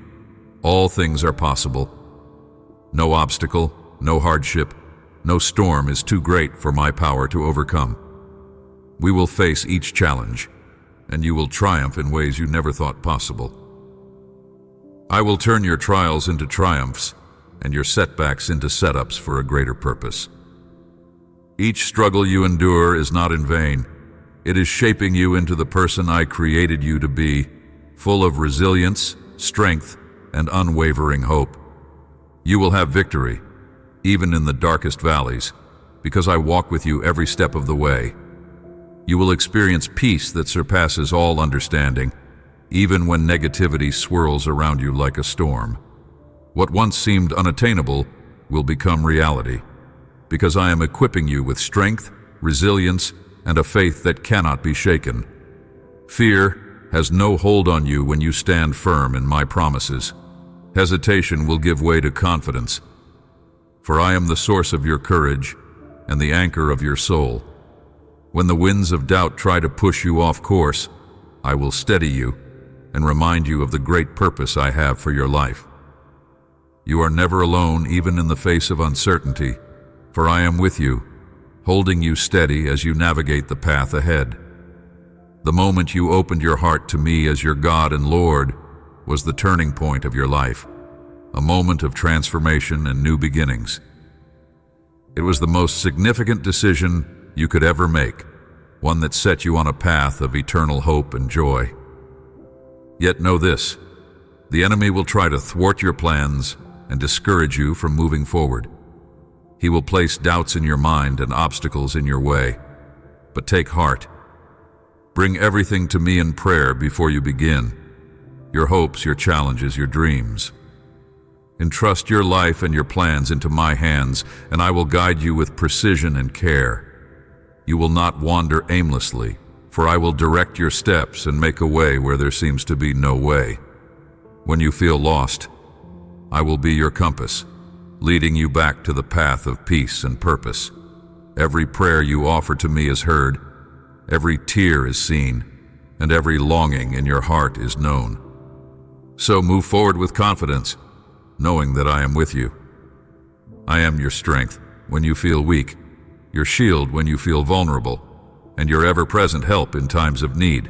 all things are possible. No obstacle, no hardship, no storm is too great for my power to overcome. We will face each challenge, and you will triumph in ways you never thought possible. I will turn your trials into triumphs, and your setbacks into setups for a greater purpose. Each struggle you endure is not in vain. It is shaping you into the person I created you to be, full of resilience, strength, and unwavering hope. You will have victory, even in the darkest valleys, because I walk with you every step of the way. You will experience peace that surpasses all understanding, even when negativity swirls around you like a storm. What once seemed unattainable will become reality, because I am equipping you with strength, resilience, and a faith that cannot be shaken. Fear has no hold on you when you stand firm in my promises. Hesitation will give way to confidence, for I am the source of your courage and the anchor of your soul. When the winds of doubt try to push you off course, I will steady you and remind you of the great purpose I have for your life. You are never alone, even in the face of uncertainty, for I am with you, holding you steady as you navigate the path ahead. The moment you opened your heart to me as your God and Lord was the turning point of your life, a moment of transformation and new beginnings. It was the most significant decision you could ever make, one that set you on a path of eternal hope and joy. Yet know this, the enemy will try to thwart your plans and discourage you from moving forward. He will place doubts in your mind and obstacles in your way. But take heart. Bring everything to me in prayer before you begin. Your hopes, your challenges, your dreams. Entrust your life and your plans into my hands, and I will guide you with precision and care. You will not wander aimlessly, for I will direct your steps and make a way where there seems to be no way. When you feel lost, I will be your compass, leading you back to the path of peace and purpose. Every prayer you offer to me is heard, every tear is seen, and every longing in your heart is known. So move forward with confidence, knowing that I am with you. I am your strength when you feel weak, your shield when you feel vulnerable, and your ever-present help in times of need.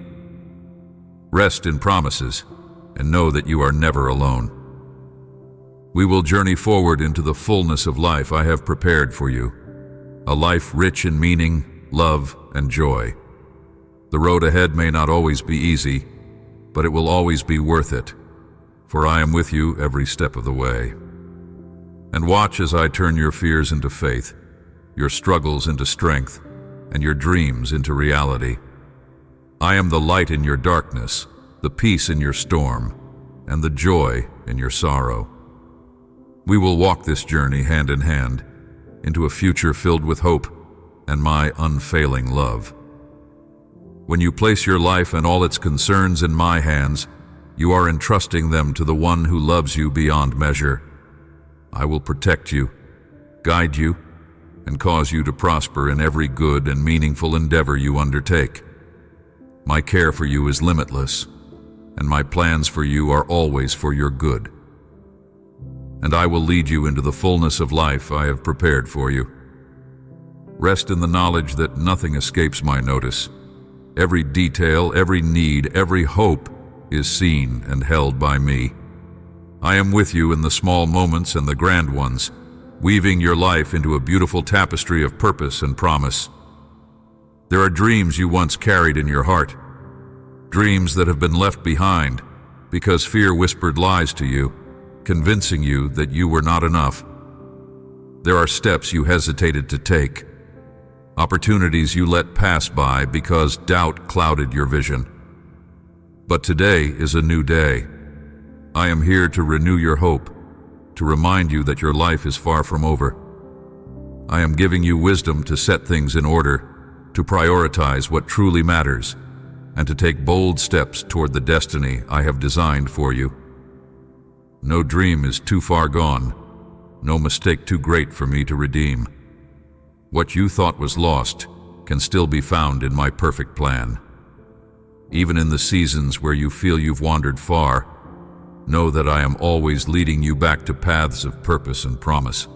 Rest in promises, and know that you are never alone. We will journey forward into the fullness of life I have prepared for you, a life rich in meaning, love, and joy. The road ahead may not always be easy, but it will always be worth it, for I am with you every step of the way. And watch as I turn your fears into faith, your struggles into strength, and your dreams into reality. I am the light in your darkness, the peace in your storm, and the joy in your sorrow. We will walk this journey hand in hand into a future filled with hope and my unfailing love. When you place your life and all its concerns in my hands, you are entrusting them to the one who loves you beyond measure. I will protect you, guide you, and cause you to prosper in every good and meaningful endeavor you undertake. My care for you is limitless, and my plans for you are always for your good. And I will lead you into the fullness of life I have prepared for you. Rest in the knowledge that nothing escapes my notice. Every detail, every need, every hope is seen and held by me. I am with you in the small moments and the grand ones, weaving your life into a beautiful tapestry of purpose and promise. There are dreams you once carried in your heart, dreams that have been left behind because fear whispered lies to you, convincing you that you were not enough. There are steps you hesitated to take, opportunities you let pass by because doubt clouded your vision. But today is a new day. I am here to renew your hope, to remind you that your life is far from over. I am giving you wisdom to set things in order, to prioritize what truly matters, and to take bold steps toward the destiny I have designed for you. No dream is too far gone, no mistake too great for me to redeem. What you thought was lost can still be found in my perfect plan. Even in the seasons where you feel you've wandered far, know that I am always leading you back to paths of purpose and promise.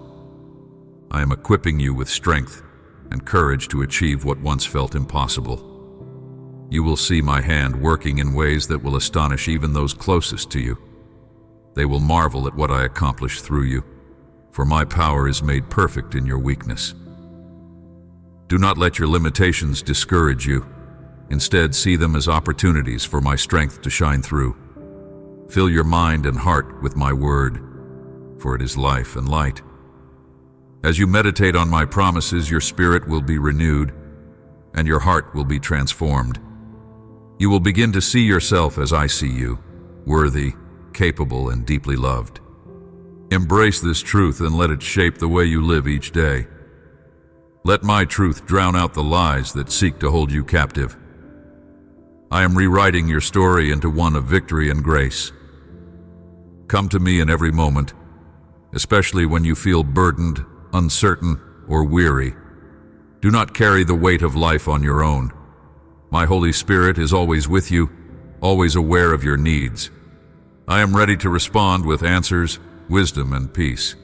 I am equipping you with strength and courage to achieve what once felt impossible. You will see my hand working in ways that will astonish even those closest to you. They will marvel at what I accomplish through you, for my power is made perfect in your weakness. Do not let your limitations discourage you. Instead, see them as opportunities for my strength to shine through. Fill your mind and heart with my word, for it is life and light. As you meditate on my promises, your spirit will be renewed, and your heart will be transformed. You will begin to see yourself as I see you, worthy, capable, and deeply loved. Embrace this truth and let it shape the way you live each day. Let my truth drown out the lies that seek to hold you captive. I am rewriting your story into one of victory and grace. Come to me in every moment, especially when you feel burdened, uncertain, or weary. Do not carry the weight of life on your own. My Holy Spirit is always with you, always aware of your needs. I am ready to respond with answers, wisdom, and peace.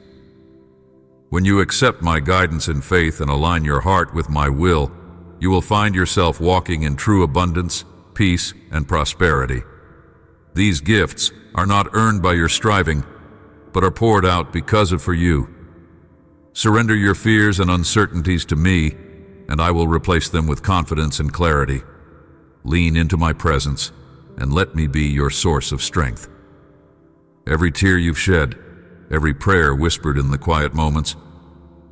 When you accept my guidance in faith and align your heart with my will, you will find yourself walking in true abundance, peace, and prosperity. These gifts are not earned by your striving, but are poured out because of for you. Surrender your fears and uncertainties to me, and I will replace them with confidence and clarity. Lean into my presence, and let me be your source of strength. Every tear you've shed, every prayer whispered in the quiet moments,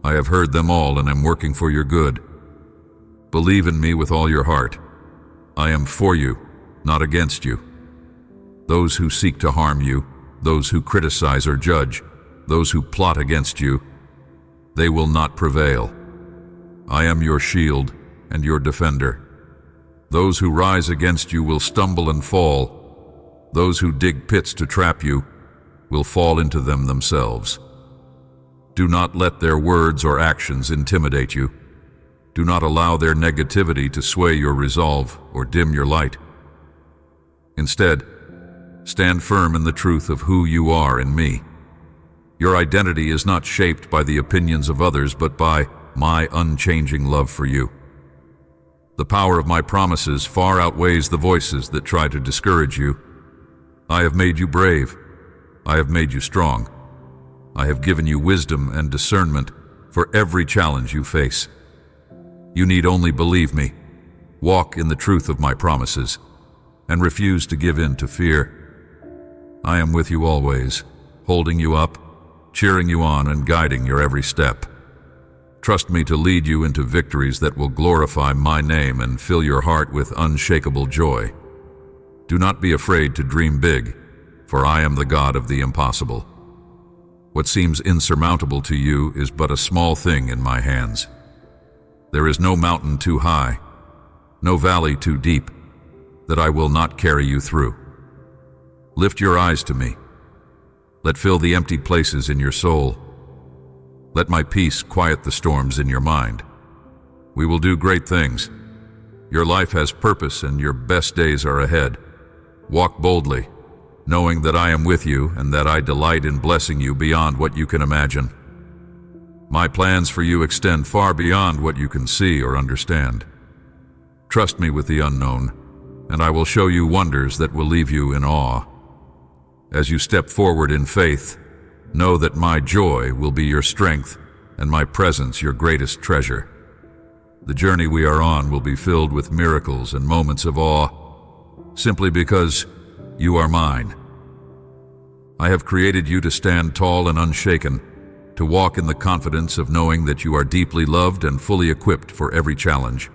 I have heard them all and am working for your good. Believe in me with all your heart. I am for you, not against you. Those who seek to harm you, those who criticize or judge, those who plot against you, they will not prevail. I am your shield and your defender. Those who rise against you will stumble and fall. Those who dig pits to trap you will fall into them themselves. Do not let their words or actions intimidate you. Do not allow their negativity to sway your resolve or dim your light. Instead, stand firm in the truth of who you are in me. Your identity is not shaped by the opinions of others, but by my unchanging love for you. The power of my promises far outweighs the voices that try to discourage you. I have made you brave. I have made you strong. I have given you wisdom and discernment for every challenge you face. You need only believe me, walk in the truth of my promises, and refuse to give in to fear. I am with you always, holding you up, cheering you on, and guiding your every step. Trust me to lead you into victories that will glorify my name and fill your heart with unshakable joy. Do not be afraid to dream big, for I am the God of the impossible. What seems insurmountable to you is but a small thing in my hands. There is no mountain too high, no valley too deep, that I will not carry you through. Lift your eyes to me. Let fill the empty places in your soul. Let my peace quiet the storms in your mind. We will do great things. Your life has purpose and your best days are ahead. Walk boldly, knowing that I am with you and that I delight in blessing you beyond what you can imagine. My plans for you extend far beyond what you can see or understand. Trust me with the unknown, and I will show you wonders that will leave you in awe. As you step forward in faith, know that my joy will be your strength and my presence your greatest treasure. The journey we are on will be filled with miracles and moments of awe, simply because you are mine. I have created you to stand tall and unshaken, to walk in the confidence of knowing that you are deeply loved and fully equipped for every challenge.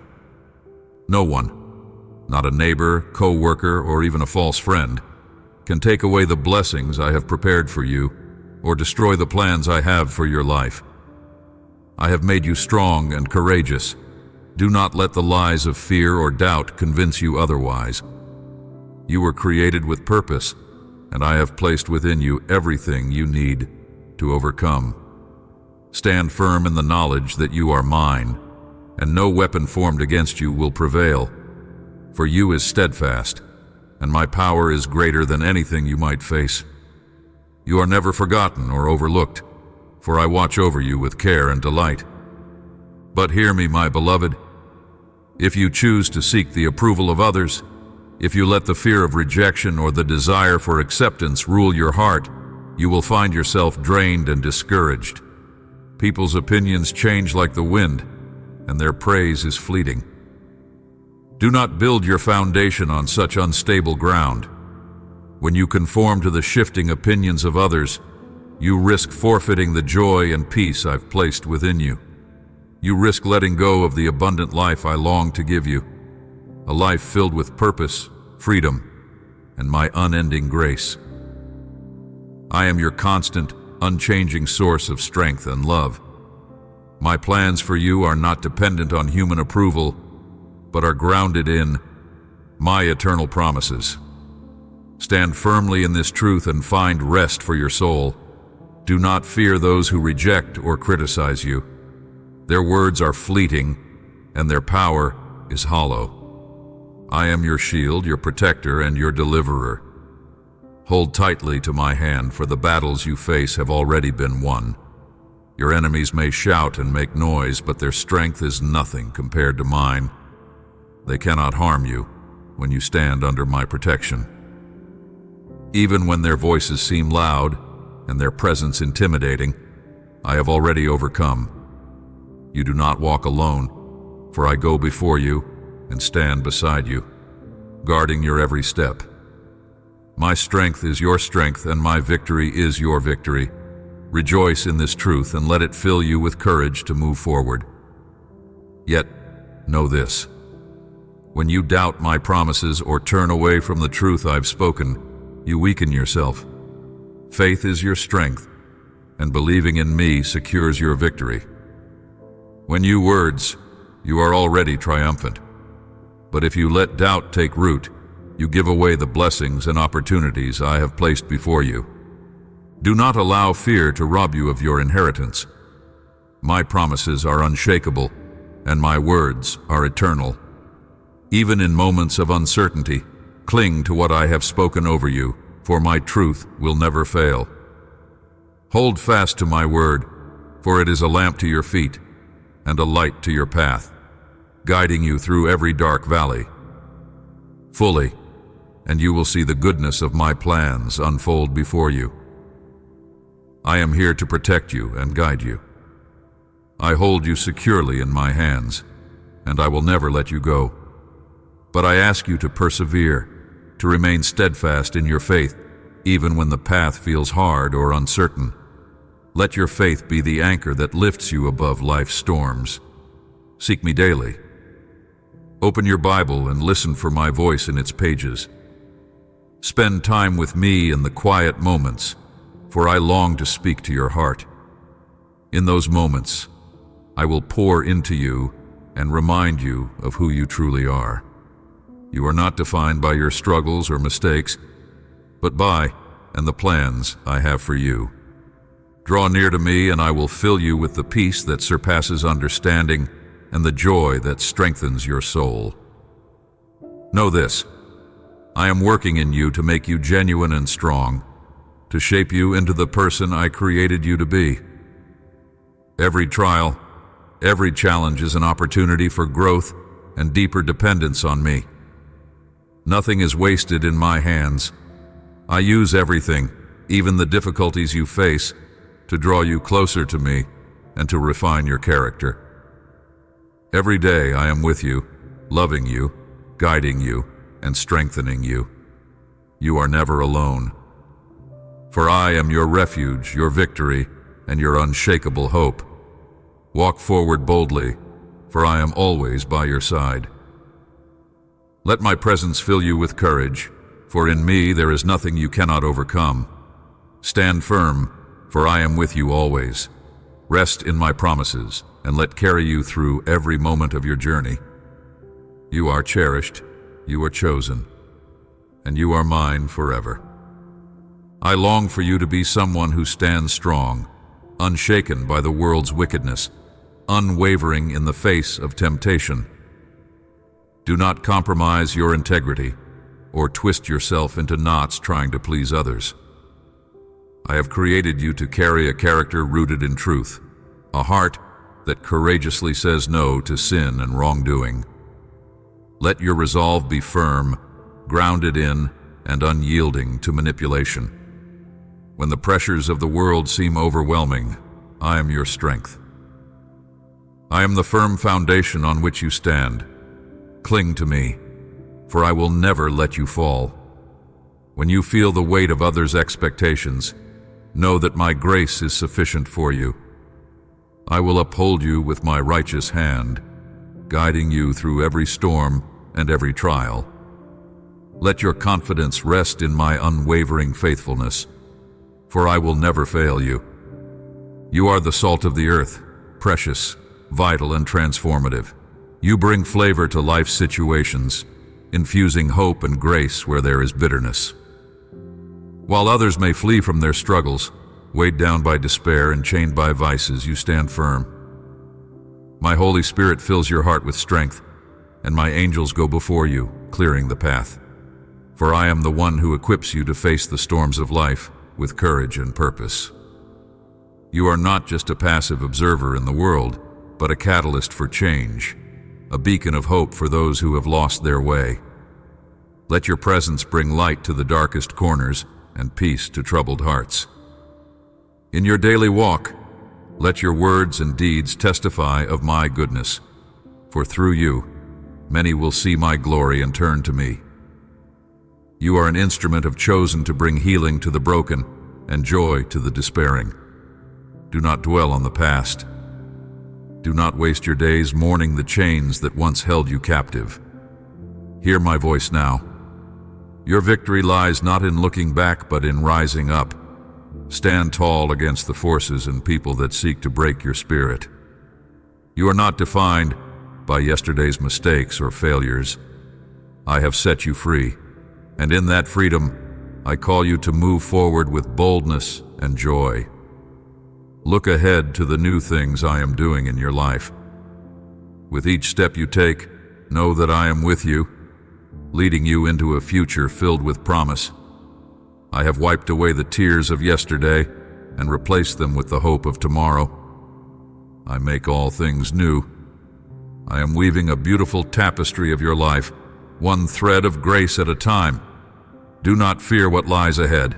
No one, not a neighbor, co-worker, or even a false friend, can take away the blessings I have prepared for you or destroy the plans I have for your life. I have made you strong and courageous. Do not let the lies of fear or doubt convince you otherwise. You were created with purpose, and I have placed within you everything you need to overcome. Stand firm in the knowledge that you are mine, and no weapon formed against you will prevail. For you is steadfast, and my power is greater than anything you might face. You are never forgotten or overlooked, for I watch over you with care and delight. But hear me, my beloved. If you choose to seek the approval of others, if you let the fear of rejection or the desire for acceptance rule your heart, you will find yourself drained and discouraged. People's opinions change like the wind, and their praise is fleeting. Do not build your foundation on such unstable ground. When you conform to the shifting opinions of others, you risk forfeiting the joy and peace I've placed within you. You risk letting go of the abundant life I long to give you, a life filled with purpose, freedom, and my unending grace. I am your constant, unchanging source of strength and love. My plans for you are not dependent on human approval, but are grounded in my eternal promises. Stand firmly in this truth and find rest for your soul. Do not fear those who reject or criticize you. Their words are fleeting, and their power is hollow. I am your shield, your protector, and your deliverer. Hold tightly to my hand, for the battles you face have already been won. Your enemies may shout and make noise, but their strength is nothing compared to mine. They cannot harm you when you stand under my protection. Even when their voices seem loud and their presence intimidating, I have already overcome. You do not walk alone, for I go before you and stand beside you, guarding your every step. My strength is your strength, and my victory is your victory. Rejoice in this truth and let it fill you with courage to move forward. Yet, know this. When you doubt my promises or turn away from the truth I've spoken, you weaken yourself. Faith is your strength, and believing in me secures your victory. When you words, you are already triumphant. But if you let doubt take root, you give away the blessings and opportunities I have placed before you. Do not allow fear to rob you of your inheritance. My promises are unshakable, and my words are eternal. Even in moments of uncertainty, cling to what I have spoken over you, for my truth will never fail. Hold fast to my word, for it is a lamp to your feet and a light to your path, guiding you through every dark valley. Fully, and you will see the goodness of my plans unfold before you. I am here to protect you and guide you. I hold you securely in my hands, and I will never let you go. But I ask you to persevere, to remain steadfast in your faith, even when the path feels hard or uncertain. Let your faith be the anchor that lifts you above life's storms. Seek me daily. Open your Bible and listen for my voice in its pages. Spend time with me in the quiet moments, for I long to speak to your heart. In those moments, I will pour into you and remind you of who you truly are. You are not defined by your struggles or mistakes, but by and the plans I have for you. Draw near to me, and I will fill you with the peace that surpasses understanding and the joy that strengthens your soul. Know this: I am working in you to make you genuine and strong, to shape you into the person I created you to be. Every trial, every challenge is an opportunity for growth and deeper dependence on me. Nothing is wasted in my hands. I use everything, even the difficulties you face, to draw you closer to me and to refine your character. Every day I am with you, loving you, guiding you, and strengthening you. You are never alone. For I am your refuge, your victory, and your unshakable hope. Walk forward boldly, for I am always by your side. Let my presence fill you with courage, for in me there is nothing you cannot overcome. Stand firm, for I am with you always. Rest in my promises, and let carry you through every moment of your journey. You are cherished, you are chosen, and you are mine forever. I long for you to be someone who stands strong, unshaken by the world's wickedness, unwavering in the face of temptation. Do not compromise your integrity or twist yourself into knots trying to please others. I have created you to carry a character rooted in truth, a heart that courageously says no to sin and wrongdoing. Let your resolve be firm, grounded in, and unyielding to manipulation. When the pressures of the world seem overwhelming, I am your strength. I am the firm foundation on which you stand. Cling to me, for I will never let you fall. When you feel the weight of others' expectations, know that my grace is sufficient for you. I will uphold you with my righteous hand, guiding you through every storm and every trial. Let your confidence rest in my unwavering faithfulness, for I will never fail you. You are the salt of the earth, precious, vital, and transformative. You bring flavor to life's situations, infusing hope and grace where there is bitterness. While others may flee from their struggles, weighed down by despair and chained by vices, you stand firm. My Holy Spirit fills your heart with strength, and my angels go before you, clearing the path. For I am the one who equips you to face the storms of life with courage and purpose. You are not just a passive observer in the world, but a catalyst for change, a beacon of hope for those who have lost their way. Let your presence bring light to the darkest corners and peace to troubled hearts. In your daily walk, let your words and deeds testify of my goodness, for through you, many will see my glory and turn to me. You are an instrument chosen to bring healing to the broken and joy to the despairing. Do not dwell on the past. Do not waste your days mourning the chains that once held you captive. Hear my voice now. Your victory lies not in looking back, but in rising up. Stand tall against the forces and people that seek to break your spirit. You are not defined by yesterday's mistakes or failures. I have set you free, and in that freedom, I call you to move forward with boldness and joy. Look ahead to the new things I am doing in your life. With each step you take, know that I am with you, leading you into a future filled with promise. I have wiped away the tears of yesterday and replaced them with the hope of tomorrow. I make all things new. I am weaving a beautiful tapestry of your life, one thread of grace at a time. Do not fear what lies ahead,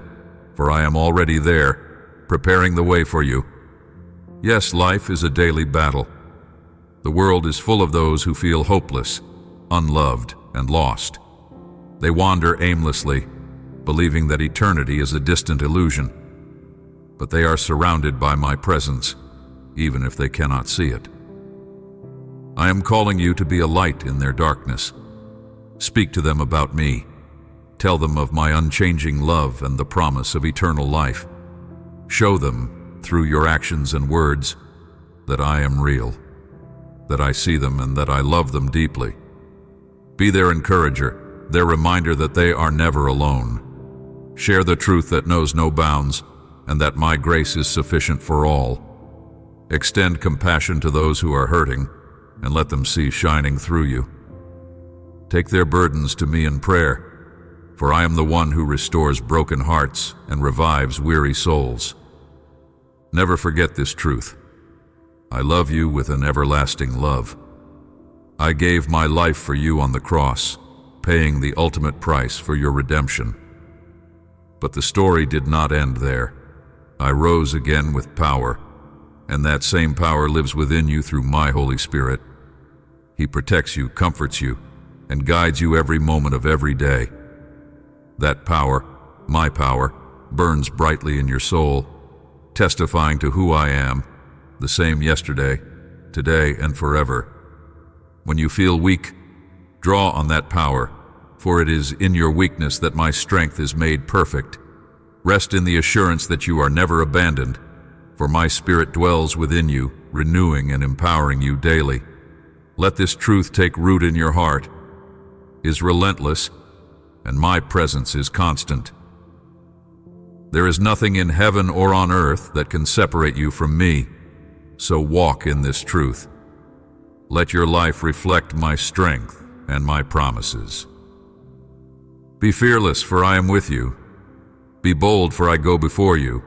for I am already there, preparing the way for you. Yes, life is a daily battle. The world is full of those who feel hopeless, unloved, and lost. They wander aimlessly, believing that eternity is a distant illusion. But they are surrounded by my presence, even if they cannot see it. I am calling you to be a light in their darkness. Speak to them about me. Tell them of my unchanging love and the promise of eternal life. Show them, through your actions and words, that I am real, that I see them and that I love them deeply. Be their encourager, their reminder that they are never alone. Share the truth that knows no bounds, and that my grace is sufficient for all. Extend compassion to those who are hurting, and let them see shining through you. Take their burdens to me in prayer, for I am the one who restores broken hearts and revives weary souls. Never forget this truth. I love you with an everlasting love. I gave my life for you on the cross, paying the ultimate price for your redemption. But the story did not end there. I rose again with power, and that same power lives within you through my Holy Spirit. He protects you, comforts you, and guides you every moment of every day. That power, my power, burns brightly in your soul, testifying to who I am, the same yesterday, today, and forever. When you feel weak, draw on that power, for it is in your weakness that my strength is made perfect. Rest in the assurance that you are never abandoned, for my Spirit dwells within you, renewing and empowering you daily. Let this truth take root in your heart, is relentless, and my presence is constant. There is nothing in heaven or on earth that can separate you from me, so walk in this truth. Let your life reflect my strength and my promises. Be fearless, for I am with you. Be bold, for I go before you.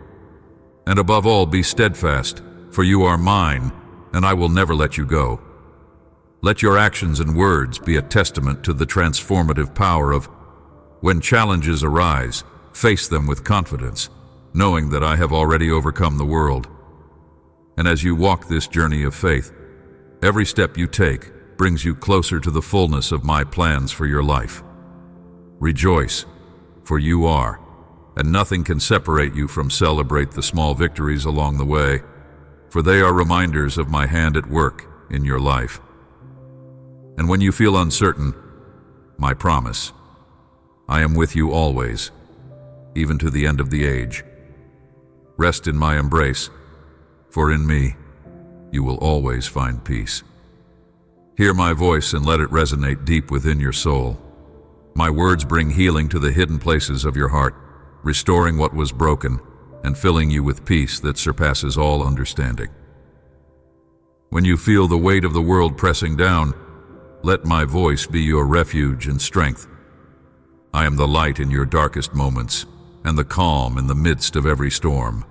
And above all, be steadfast, for you are mine, and I will never let you go. Let your actions and words be a testament to the transformative power of, when challenges arise, face them with confidence, knowing that I have already overcome the world. And as you walk this journey of faith, every step you take brings you closer to the fullness of my plans for your life. Rejoice, for you are, and nothing can separate you from celebrate the small victories along the way, for they are reminders of my hand at work in your life. And when you feel uncertain, my promise, I am with you always, even to the end of the age. Rest in my embrace, for in me you will always find peace. Hear my voice and let it resonate deep within your soul. My words bring healing to the hidden places of your heart, restoring what was broken and filling you with peace that surpasses all understanding. When you feel the weight of the world pressing down, let my voice be your refuge and strength. I am the light in your darkest moments and the calm in the midst of every storm.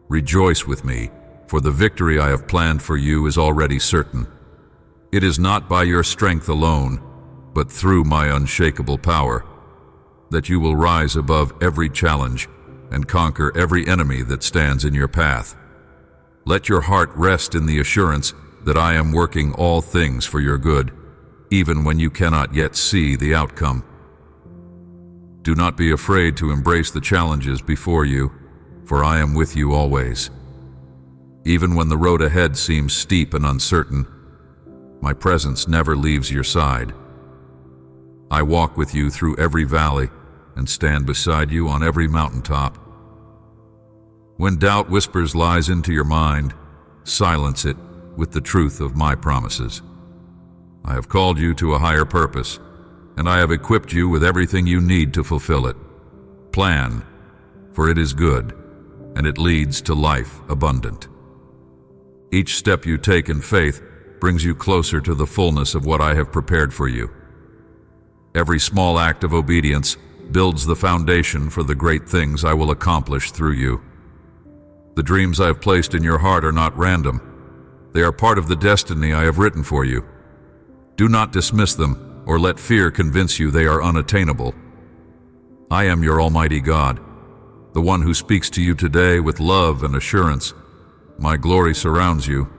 Rejoice with me, for the victory I have planned for you is already certain. It is not by your strength alone, but through my unshakable power, that you will rise above every challenge and conquer every enemy that stands in your path. Let your heart rest in the assurance that I am working all things for your good, even when you cannot yet see the outcome. Do not be afraid to embrace the challenges before you, for I am with you always. Even when the road ahead seems steep and uncertain, my presence never leaves your side. I walk with you through every valley and stand beside you on every mountaintop. When doubt whispers lies into your mind, silence it with the truth of my promises. I have called you to a higher purpose, and I have equipped you with everything you need to fulfill it. Plan, for it is good, and it leads to life abundant. Each step you take in faith brings you closer to the fullness of what I have prepared for you. Every small act of obedience builds the foundation for the great things I will accomplish through you. The dreams I have placed in your heart are not random. They are part of the destiny I have written for you. Do not dismiss them or let fear convince you they are unattainable. I am your Almighty God, the one who speaks to you today with love and assurance. My glory surrounds you,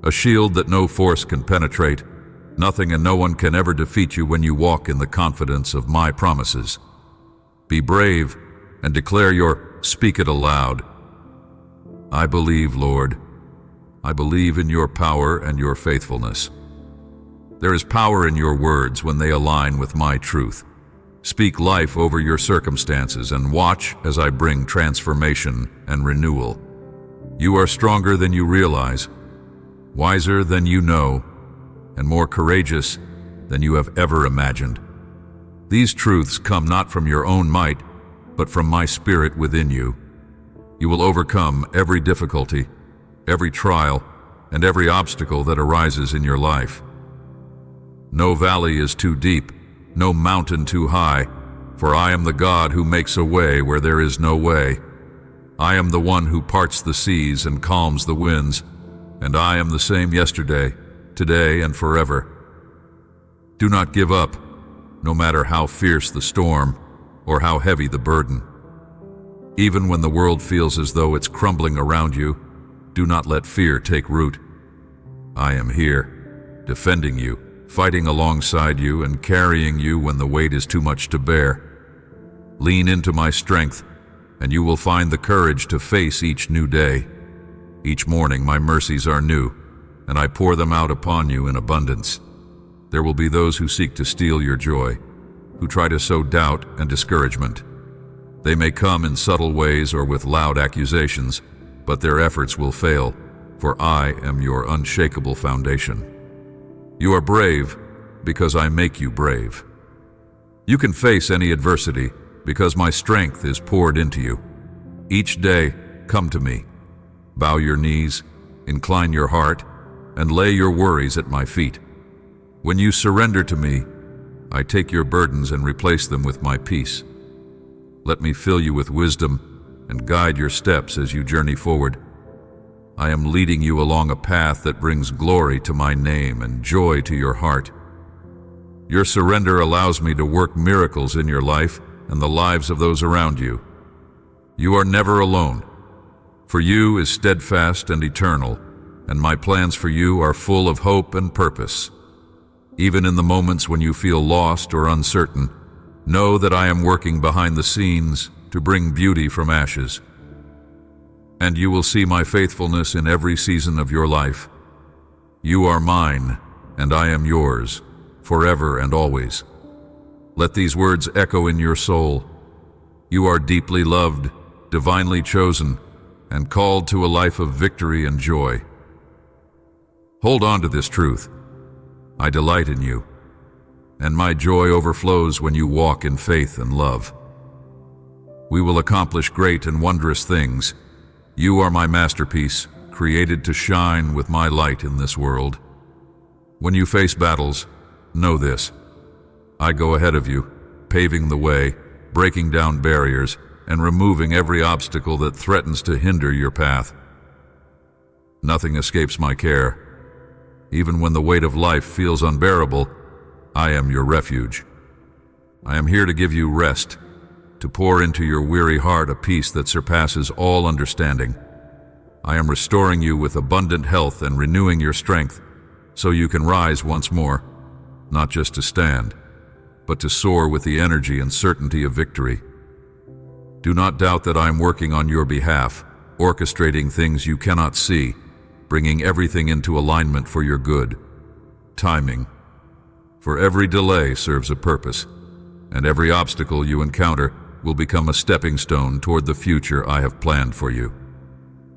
a shield that no force can penetrate. Nothing and no one can ever defeat you when you walk in the confidence of my promises. Be brave and declare speak it aloud. I believe, Lord. I believe in your power and your faithfulness. There is power in your words when they align with my truth. Speak life over your circumstances and watch as I bring transformation and renewal. You are stronger than you realize, wiser than you know, and more courageous than you have ever imagined. These truths come not from your own might, but from my Spirit within you. You will overcome every difficulty, every trial, and every obstacle that arises in your life. No valley is too deep, no mountain too high, for I am the God who makes a way where there is no way. I am the one who parts the seas and calms the winds, and I am the same yesterday, today, and forever. Do not give up, no matter how fierce the storm or how heavy the burden. Even when the world feels as though it's crumbling around you, do not let fear take root. I am here, defending you, fighting alongside you, and carrying you when the weight is too much to bear. Lean into my strength, and you will find the courage to face each new day. Each morning my mercies are new, and I pour them out upon you in abundance. There will be those who seek to steal your joy, who try to sow doubt and discouragement. They may come in subtle ways or with loud accusations, but their efforts will fail, for I am your unshakable foundation. You are brave because I make you brave. You can face any adversity because my strength is poured into you. Each day, come to me. Bow your knees, incline your heart, and lay your worries at my feet. When you surrender to me, I take your burdens and replace them with my peace. Let me fill you with wisdom and guide your steps as you journey forward. I am leading you along a path that brings glory to my name and joy to your heart. Your surrender allows me to work miracles in your life and the lives of those around you. You are never alone. For you is steadfast and eternal, and my plans for you are full of hope and purpose. Even in the moments when you feel lost or uncertain, know that I am working behind the scenes to bring beauty from ashes. And you will see my faithfulness in every season of your life. You are mine, and I am yours, forever and always. Let these words echo in your soul. You are deeply loved, divinely chosen, and called to a life of victory and joy. Hold on to this truth. I delight in you, and my joy overflows when you walk in faith and love. We will accomplish great and wondrous things. You are my masterpiece, created to shine with my light in this world. When you face battles, know this. I go ahead of you, paving the way, breaking down barriers, and removing every obstacle that threatens to hinder your path. Nothing escapes my care. Even when the weight of life feels unbearable, I am your refuge. I am here to give you rest, to pour into your weary heart a peace that surpasses all understanding. I am restoring you with abundant health and renewing your strength, so you can rise once more, not just to stand, but to soar with the energy and certainty of victory. Do not doubt that I am working on your behalf, orchestrating things you cannot see, bringing everything into alignment for your good. Timing. For every delay serves a purpose, and every obstacle you encounter will become a stepping stone toward the future I have planned for you.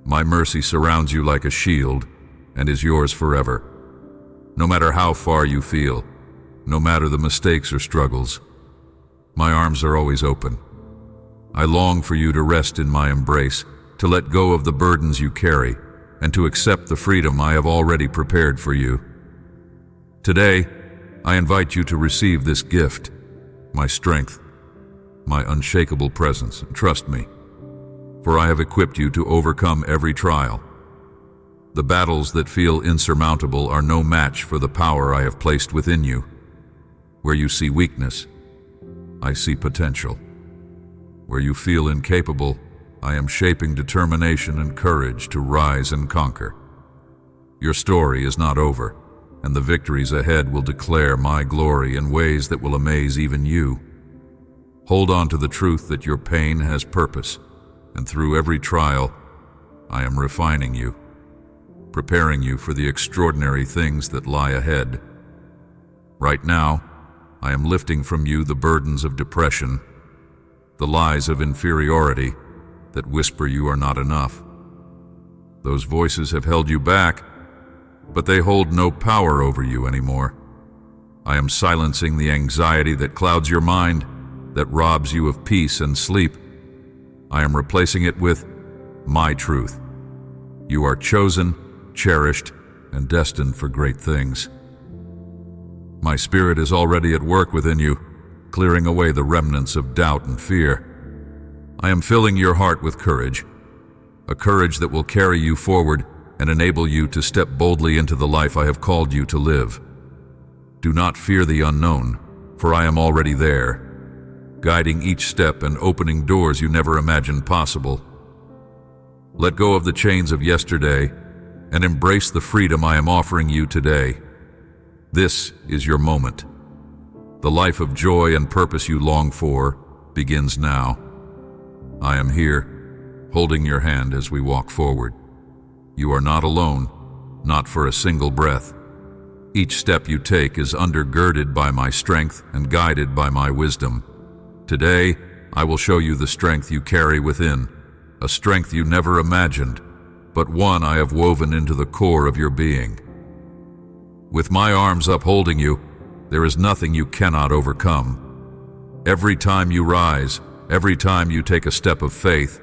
My mercy surrounds you like a shield and is yours forever. No matter how far you feel, no matter the mistakes or struggles, my arms are always open. I long for you to rest in my embrace, to let go of the burdens you carry, and to accept the freedom I have already prepared for you. Today, I invite you to receive this gift, my strength, my unshakable presence, and trust me, for I have equipped you to overcome every trial. The battles that feel insurmountable are no match for the power I have placed within you. Where you see weakness, I see potential. Where you feel incapable, I am shaping determination and courage to rise and conquer. Your story is not over, and the victories ahead will declare my glory in ways that will amaze even you. Hold on to the truth that your pain has purpose, and through every trial, I am refining you, preparing you for the extraordinary things that lie ahead. Right now, I am lifting from you the burdens of depression, the lies of inferiority that whisper you are not enough. Those voices have held you back, but they hold no power over you anymore. I am silencing the anxiety that clouds your mind, that robs you of peace and sleep. I am replacing it with my truth. You are chosen, cherished, and destined for great things. My spirit is already at work within you, clearing away the remnants of doubt and fear. I am filling your heart with courage, a courage that will carry you forward and enable you to step boldly into the life I have called you to live. Do not fear the unknown, for I am already there, guiding each step and opening doors you never imagined possible. Let go of the chains of yesterday and embrace the freedom I am offering you today. This is your moment. The life of joy and purpose you long for begins now. I am here, holding your hand as we walk forward. You are not alone, not for a single breath. Each step you take is undergirded by my strength and guided by my wisdom. Today, I will show you the strength you carry within, a strength you never imagined, but one I have woven into the core of your being. With my arms upholding you, there is nothing you cannot overcome. Every time you rise, every time you take a step of faith,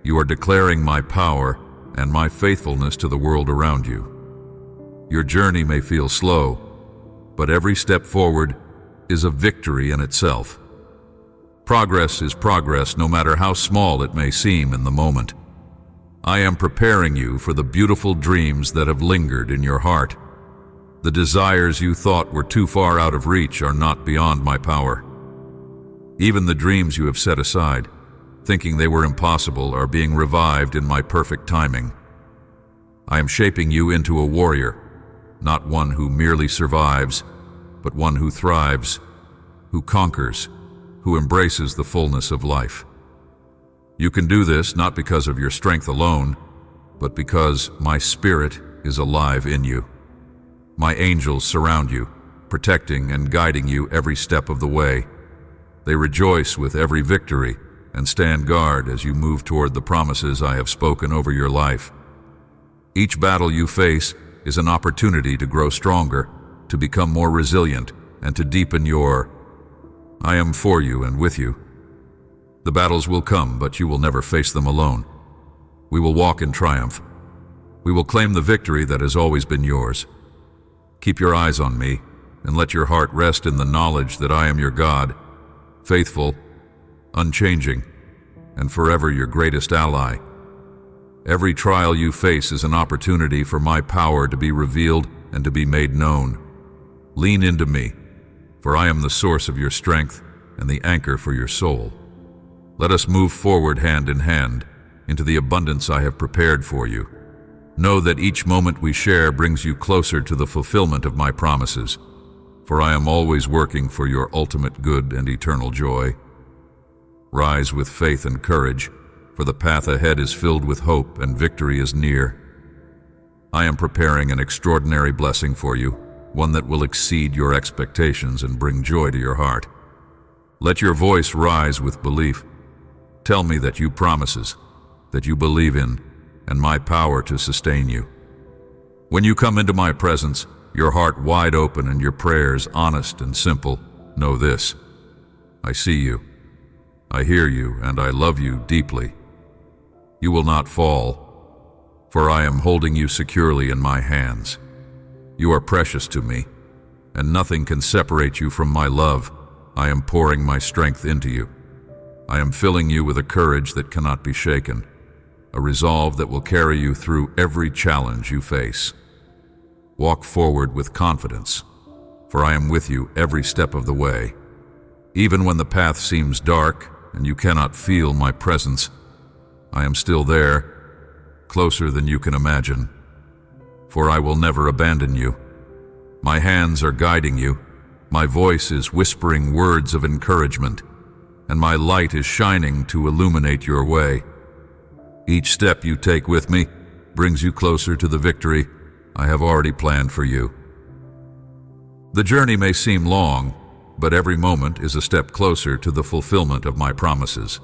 you are declaring my power and my faithfulness to the world around you. Your journey may feel slow, but every step forward is a victory in itself. Progress is progress, no matter how small it may seem in the moment. I am preparing you for the beautiful dreams that have lingered in your heart. The desires you thought were too far out of reach are not beyond my power. Even the dreams you have set aside, thinking they were impossible, are being revived in my perfect timing. I am shaping you into a warrior, not one who merely survives, but one who thrives, who conquers, who embraces the fullness of life. You can do this not because of your strength alone, but because my spirit is alive in you. My angels surround you, protecting and guiding you every step of the way. They rejoice with every victory and stand guard as you move toward the promises I have spoken over your life. Each battle you face is an opportunity to grow stronger, to become more resilient, and to deepen your I am for you and with you. The battles will come, but you will never face them alone. We will walk in triumph. We will claim the victory that has always been yours. Keep your eyes on me, and let your heart rest in the knowledge that I am your God, faithful, unchanging, and forever your greatest ally. Every trial you face is an opportunity for my power to be revealed and to be made known. Lean into me, for I am the source of your strength and the anchor for your soul. Let us move forward hand in hand into the abundance I have prepared for you. Know that each moment we share brings you closer to the fulfillment of my promises, for I am always working for your ultimate good and eternal joy. Rise with faith and courage, for the path ahead is filled with hope and victory is near. I am preparing an extraordinary blessing for you, one that will exceed your expectations and bring joy to your heart. Let your voice rise with belief. Tell me that you promises, that you believe in, and my power to sustain you. When you come into my presence, your heart wide open and your prayers honest and simple, know this: I see you, I hear you, and I love you deeply. You will not fall, for I am holding you securely in my hands. You are precious to me, and nothing can separate you from my love. I am pouring my strength into you. I am filling you with a courage that cannot be shaken, a resolve that will carry you through every challenge you face. Walk forward with confidence, for I am with you every step of the way. Even when the path seems dark and you cannot feel my presence, I am still there, closer than you can imagine. For I will never abandon you. My hands are guiding you, my voice is whispering words of encouragement, and my light is shining to illuminate your way. Each step you take with me brings you closer to the victory I have already planned for you. The journey may seem long, but every moment is a step closer to the fulfillment of my promises.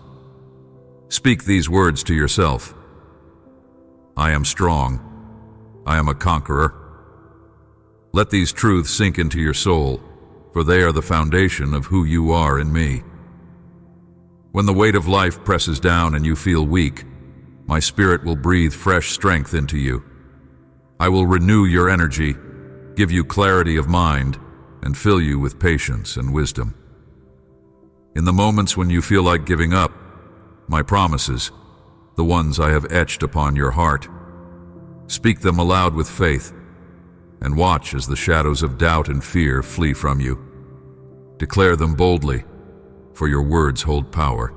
Speak these words to yourself. I am strong. I am a conqueror. Let these truths sink into your soul, for they are the foundation of who you are in me. When the weight of life presses down and you feel weak, my spirit will breathe fresh strength into you. I will renew your energy, give you clarity of mind, and fill you with patience and wisdom. In the moments when you feel like giving up, my promises, the ones I have etched upon your heart, speak them aloud with faith, and watch as the shadows of doubt and fear flee from you. Declare them boldly, for your words hold power.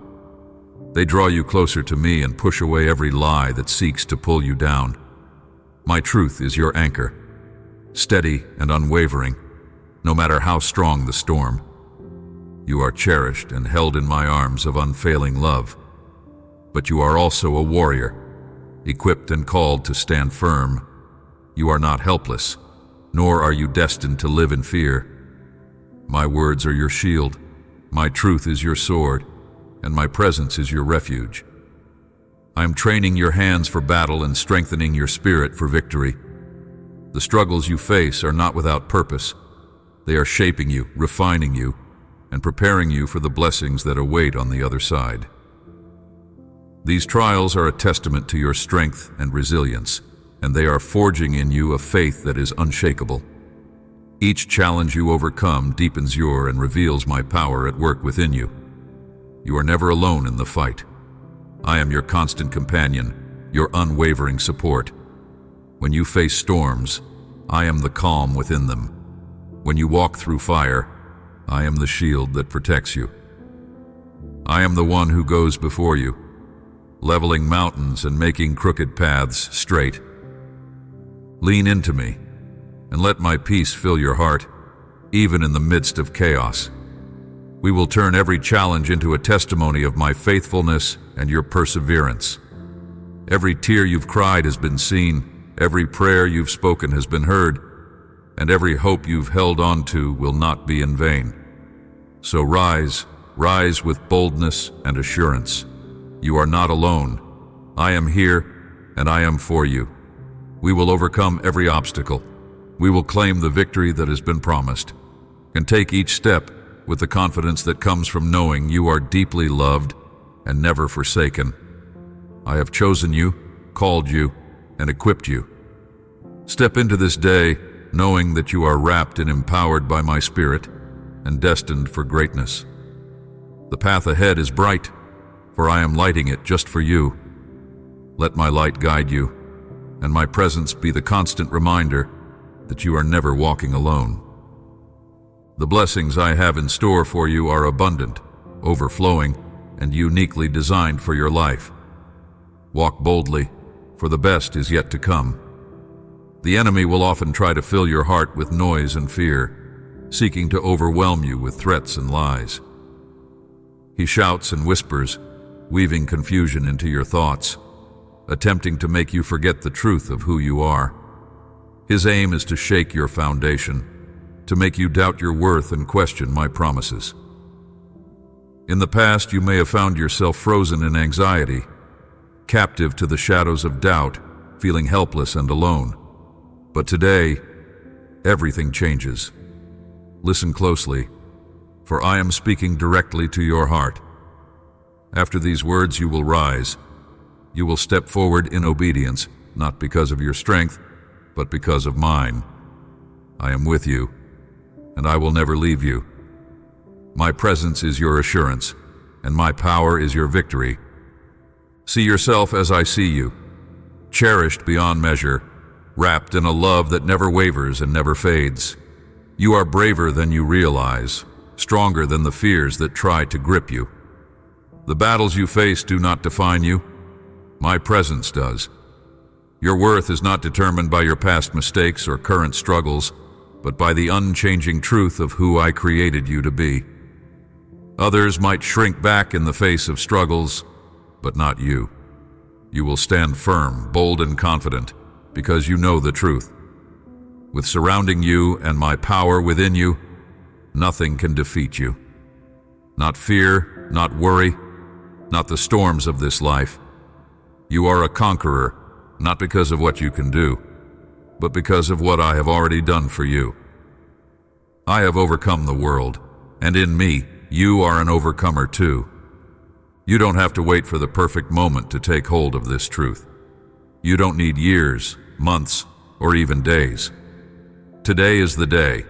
They draw you closer to me and push away every lie that seeks to pull you down. My truth is your anchor, steady and unwavering, no matter how strong the storm. You are cherished and held in my arms of unfailing love. But you are also a warrior, equipped and called to stand firm. You are not helpless, nor are you destined to live in fear. My words are your shield, my truth is your sword, and my presence is your refuge. I am training your hands for battle and strengthening your spirit for victory. The struggles you face are not without purpose. They are shaping you, refining you, and preparing you for the blessings that await on the other side. These trials are a testament to your strength and resilience, and they are forging in you a faith that is unshakable. Each challenge you overcome deepens your and reveals my power at work within you. You are never alone in the fight. I am your constant companion, your unwavering support. When you face storms, I am the calm within them. When you walk through fire, I am the shield that protects you. I am the one who goes before you, leveling mountains and making crooked paths straight. Lean into me, and let my peace fill your heart, even in the midst of chaos. We will turn every challenge into a testimony of my faithfulness and your perseverance. Every tear you've cried has been seen, every prayer you've spoken has been heard, and every hope you've held on to will not be in vain. So rise with boldness and assurance. You are not alone. I am here, and I am for you. We will overcome every obstacle. We will claim the victory that has been promised, and take each step with the confidence that comes from knowing you are deeply loved and never forsaken. I have chosen you, called you, and equipped you. Step into this day knowing that you are wrapped and empowered by my Spirit and destined for greatness. The path ahead is bright, for I am lighting it just for you. Let my light guide you, and my presence be the constant reminder that you are never walking alone. The blessings I have in store for you are abundant, overflowing, and uniquely designed for your life. Walk boldly, for the best is yet to come. The enemy will often try to fill your heart with noise and fear, seeking to overwhelm you with threats and lies. He shouts and whispers, weaving confusion into your thoughts, attempting to make you forget the truth of who you are. His aim is to shake your foundation, to make you doubt your worth and question my promises. In the past, you may have found yourself frozen in anxiety, captive to the shadows of doubt, feeling helpless and alone. But today, everything changes. Listen closely, for I am speaking directly to your heart. After these words, you will rise. You will step forward in obedience, not because of your strength, but because of mine. I am with you, and I will never leave you. My presence is your assurance, and my power is your victory. See yourself as I see you, cherished beyond measure, wrapped in a love that never wavers and never fades. You are braver than you realize, stronger than the fears that try to grip you. The battles you face do not define you. My presence does. Your worth is not determined by your past mistakes or current struggles, but by the unchanging truth of who I created you to be. Others might shrink back in the face of struggles, but not you. You will stand firm, bold and confident, because you know the truth. With surrounding you and my power within you, nothing can defeat you. Not fear, not worry, not the storms of this life. You are a conqueror, not because of what you can do, but because of what I have already done for you. I have overcome the world, and in me, you are an overcomer too. You don't have to wait for the perfect moment to take hold of this truth. You don't need years, months, or even days. Today is the day.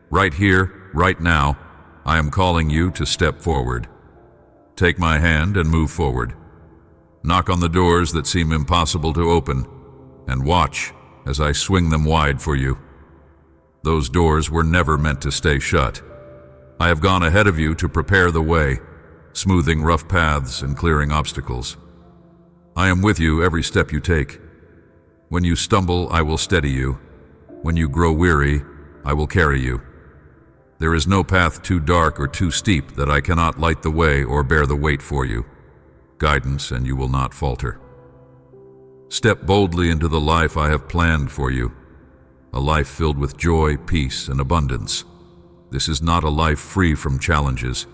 Right here, right now, I am calling you to step forward. Take my hand and move forward. Knock on the doors that seem impossible to open, and watch as I swing them wide for you. Those doors were never meant to stay shut. I have gone ahead of you to prepare the way, smoothing rough paths and clearing obstacles. I am with you every step you take. When you stumble, I will steady you. When you grow weary, I will carry you. There is no path too dark or too steep that I cannot light the way or bear the weight for you. Guidance, and you will not falter. Step boldly into the life I have planned for you, a life filled with joy, peace, and abundance. This is not a life free from challenges,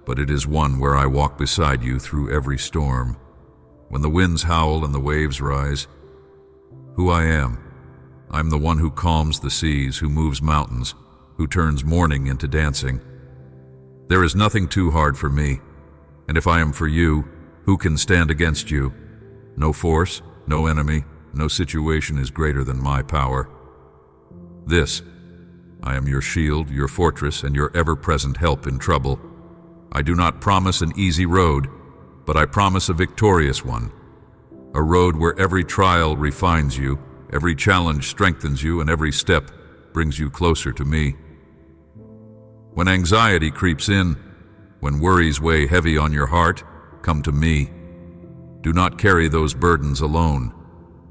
but it is one where I walk beside you through every storm. When the winds howl and the waves rise, who I am. I'm the one who calms the seas, who moves mountains, who turns mourning into dancing. There is nothing too hard for me, and if I am for you, who can stand against you? No force, no enemy, no situation is greater than my power. I am your shield, your fortress, and your ever-present help in trouble. I do not promise an easy road, but I promise a victorious one. A road where every trial refines you, every challenge strengthens you, and every step brings you closer to me. When anxiety creeps in, when worries weigh heavy on your heart, come to me. Do not carry those burdens alone.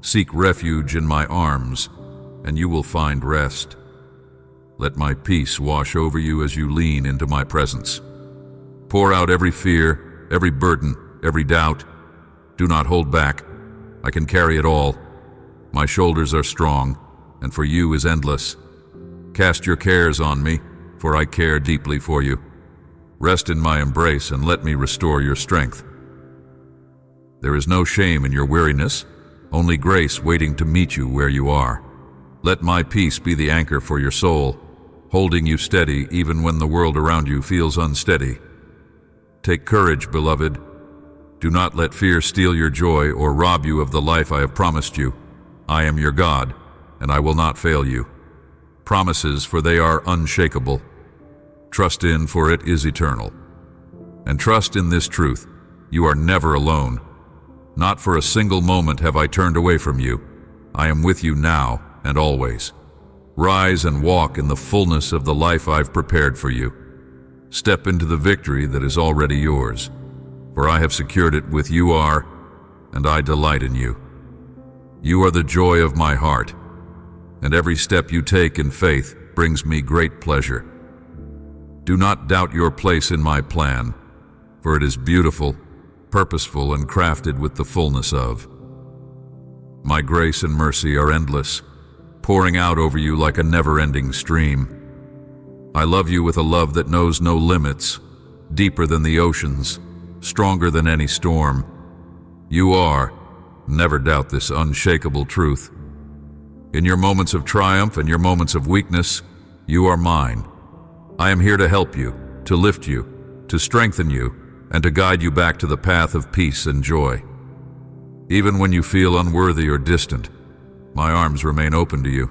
Seek refuge in my arms, and you will find rest. Let my peace wash over you as you lean into my presence. Pour out every fear, every burden, every doubt. Do not hold back. I can carry it all. My shoulders are strong, and for you is endless. Cast your cares on me, for I care deeply for you. Rest in my embrace and let me restore your strength. There is no shame in your weariness, only grace waiting to meet you where you are. Let my peace be the anchor for your soul, holding you steady even when the world around you feels unsteady. Take courage, beloved. Do not let fear steal your joy or rob you of the life I have promised you. I am your God, and I will not fail you. Promises, for they are unshakable. Trust in, for it is eternal. And trust in this truth: you are never alone. Not for a single moment have I turned away from you. I am with you now and always. Rise and walk in the fullness of the life I've prepared for you. Step into the victory that is already yours, for I have secured it with you are, and I delight in you. You are the joy of my heart, and every step you take in faith brings me great pleasure. Do not doubt your place in my plan, for it is beautiful, purposeful, and crafted with the fullness of. My grace and mercy are endless, pouring out over you like a never-ending stream. I love you with a love that knows no limits, deeper than the oceans, stronger than any storm. You are, never doubt this unshakable truth. In your moments of triumph and your moments of weakness, you are mine. I am here to help you, to lift you, to strengthen you, and to guide you back to the path of peace and joy. Even when you feel unworthy or distant, my arms remain open to you.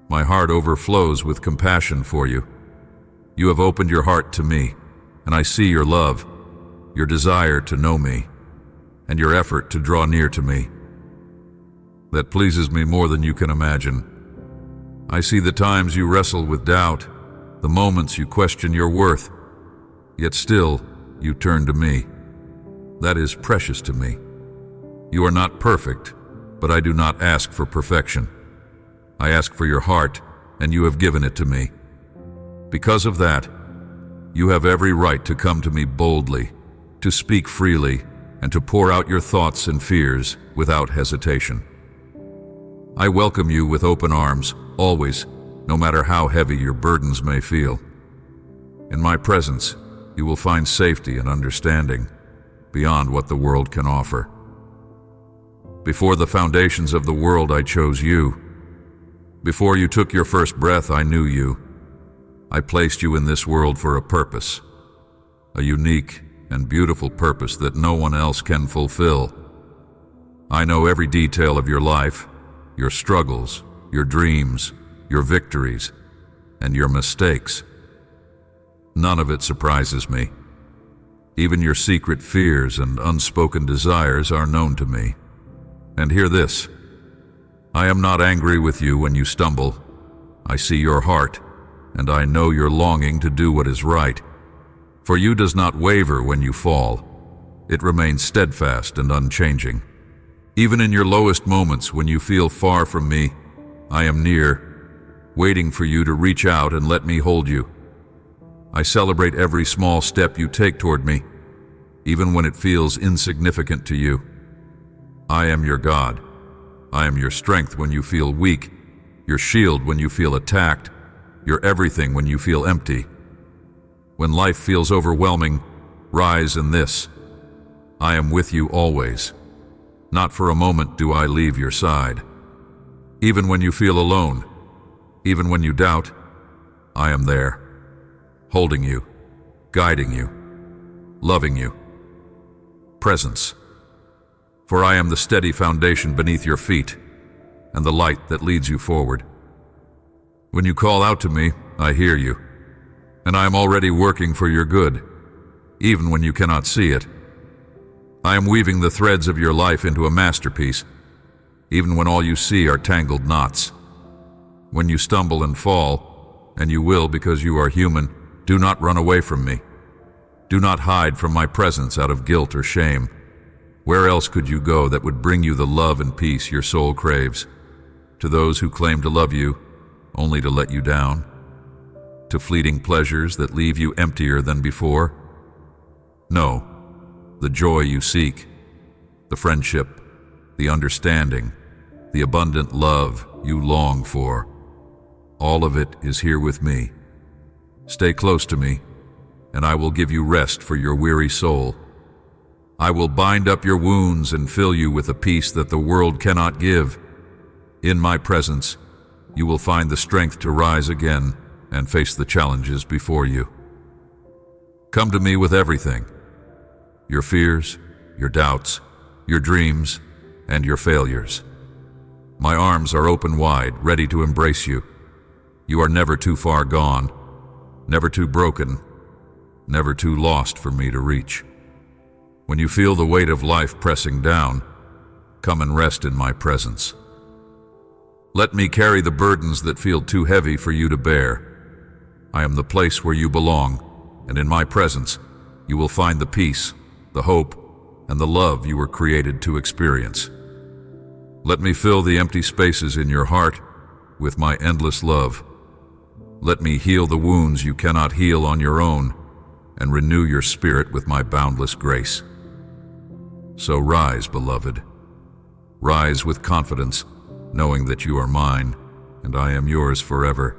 My heart overflows with compassion for you. You have opened your heart to me, and I see your love, your desire to know me, and your effort to draw near to me. That pleases me more than you can imagine. I see the times you wrestle with doubt, the moments you question your worth, yet still you turn to me. That is precious to me. You are not perfect, but I do not ask for perfection. I ask for your heart, and you have given it to me. Because of that, you have every right to come to me boldly, to speak freely, and to pour out your thoughts and fears without hesitation. I welcome you with open arms, always, no matter how heavy your burdens may feel. In my presence, you will find safety and understanding beyond what the world can offer. Before the foundations of the world, I chose you. Before you took your first breath, I knew you. I placed you in this world for a purpose, a unique and beautiful purpose that no one else can fulfill. I know every detail of your life, your struggles, your dreams, your victories, and your mistakes. None of it surprises me. Even your secret fears and unspoken desires are known to me. And hear this: I am not angry with you when you stumble. I see your heart, and I know your longing to do what is right. For you does not waver when you fall. It remains steadfast and unchanging. Even in your lowest moments, when you feel far from me, I am near, waiting for you to reach out and let me hold you. I celebrate every small step you take toward me, even when it feels insignificant to you. I am your God. I am your strength when you feel weak, your shield when you feel attacked, your everything when you feel empty. When life feels overwhelming, rise in this. I am with you always. Not for a moment do I leave your side. Even when you feel alone, even when you doubt, I am there, holding you, guiding you, loving you. Presence. For I am the steady foundation beneath your feet and the light that leads you forward. When you call out to me, I hear you, and I am already working for your good, even when you cannot see it. I am weaving the threads of your life into a masterpiece, even when all you see are tangled knots. When you stumble and fall, and you will because you are human, do not run away from me. Do not hide from my presence out of guilt or shame. Where else could you go that would bring you the love and peace your soul craves? To those who claim to love you, only to let you down? To fleeting pleasures that leave you emptier than before? No, the joy you seek, the friendship, the understanding, the abundant love you long for, all of it is here with me. Stay close to me, and I will give you rest for your weary soul. I will bind up your wounds and fill you with a peace that the world cannot give. In my presence, you will find the strength to rise again and face the challenges before you. Come to me with everything: your fears, your doubts, your dreams, and your failures. My arms are open wide, ready to embrace you. You are never too far gone, never too broken, never too lost for me to reach. When you feel the weight of life pressing down, come and rest in my presence. Let me carry the burdens that feel too heavy for you to bear. I am the place where you belong, and in my presence, you will find the peace, the hope, and the love you were created to experience. Let me fill the empty spaces in your heart with my endless love. Let me heal the wounds you cannot heal on your own, and renew your spirit with my boundless grace. So rise, beloved. Rise with confidence, knowing that you are mine, and I am yours forever.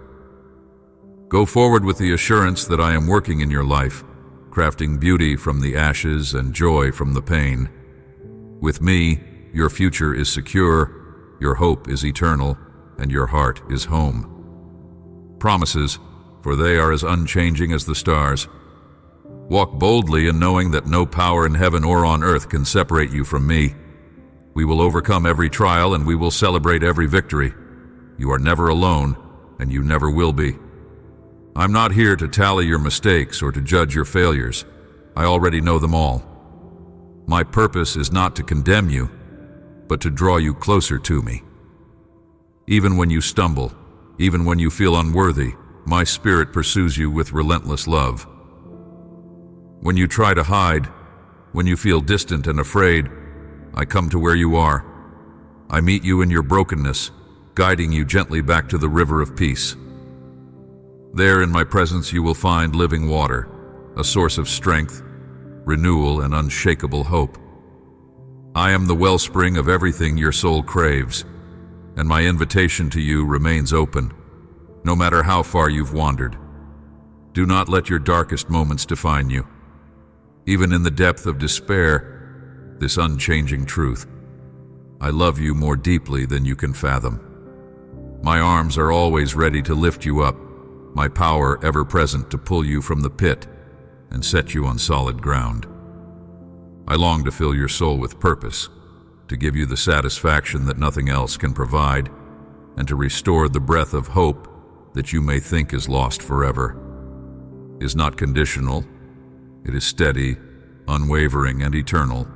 Go forward with the assurance that I am working in your life, crafting beauty from the ashes and joy from the pain. With me, your future is secure, your hope is eternal, and your heart is home. Promises, for they are as unchanging as the stars. Walk boldly in knowing that no power in heaven or on earth can separate you from me. We will overcome every trial and we will celebrate every victory. You are never alone, and you never will be. I'm not here to tally your mistakes or to judge your failures. I already know them all. My purpose is not to condemn you, but to draw you closer to me. Even when you stumble, even when you feel unworthy, my spirit pursues you with relentless love. When you try to hide, when you feel distant and afraid, I come to where you are. I meet you in your brokenness, guiding you gently back to the river of peace. There in my presence you will find living water, a source of strength, renewal, and unshakable hope. I am the wellspring of everything your soul craves, and my invitation to you remains open, no matter how far you've wandered. Do not let your darkest moments define you. Even in the depth of despair, this unchanging truth: I love you more deeply than you can fathom. My arms are always ready to lift you up, my power ever present to pull you from the pit and set you on solid ground. I long to fill your soul with purpose, to give you the satisfaction that nothing else can provide, and to restore the breath of hope that you may think is lost forever. It is not conditional. It is steady, unwavering, and eternal.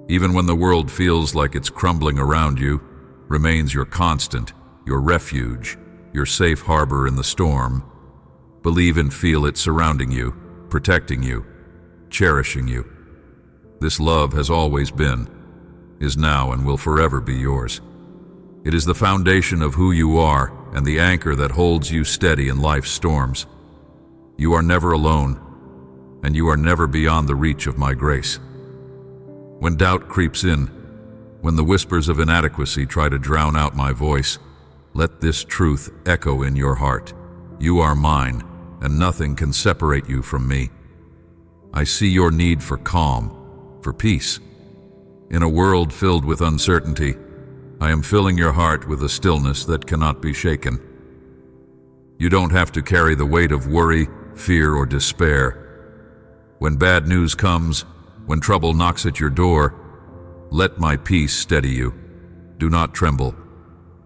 Even when the world feels like it's crumbling around you, remains your constant, your refuge, your safe harbor in the storm. Believe and feel it surrounding you, protecting you, cherishing you. This love has always been, is now, and will forever be yours. It is the foundation of who you are and the anchor that holds you steady in life's storms. You are never alone, and you are never beyond the reach of my grace. When doubt creeps in, when the whispers of inadequacy try to drown out my voice, let this truth echo in your heart. You are mine, and nothing can separate you from me. I see your need for calm, for peace. In a world filled with uncertainty, I am filling your heart with a stillness that cannot be shaken. You don't have to carry the weight of worry, fear, or despair. When bad news comes, when trouble knocks at your door, let my peace steady you. Do not tremble.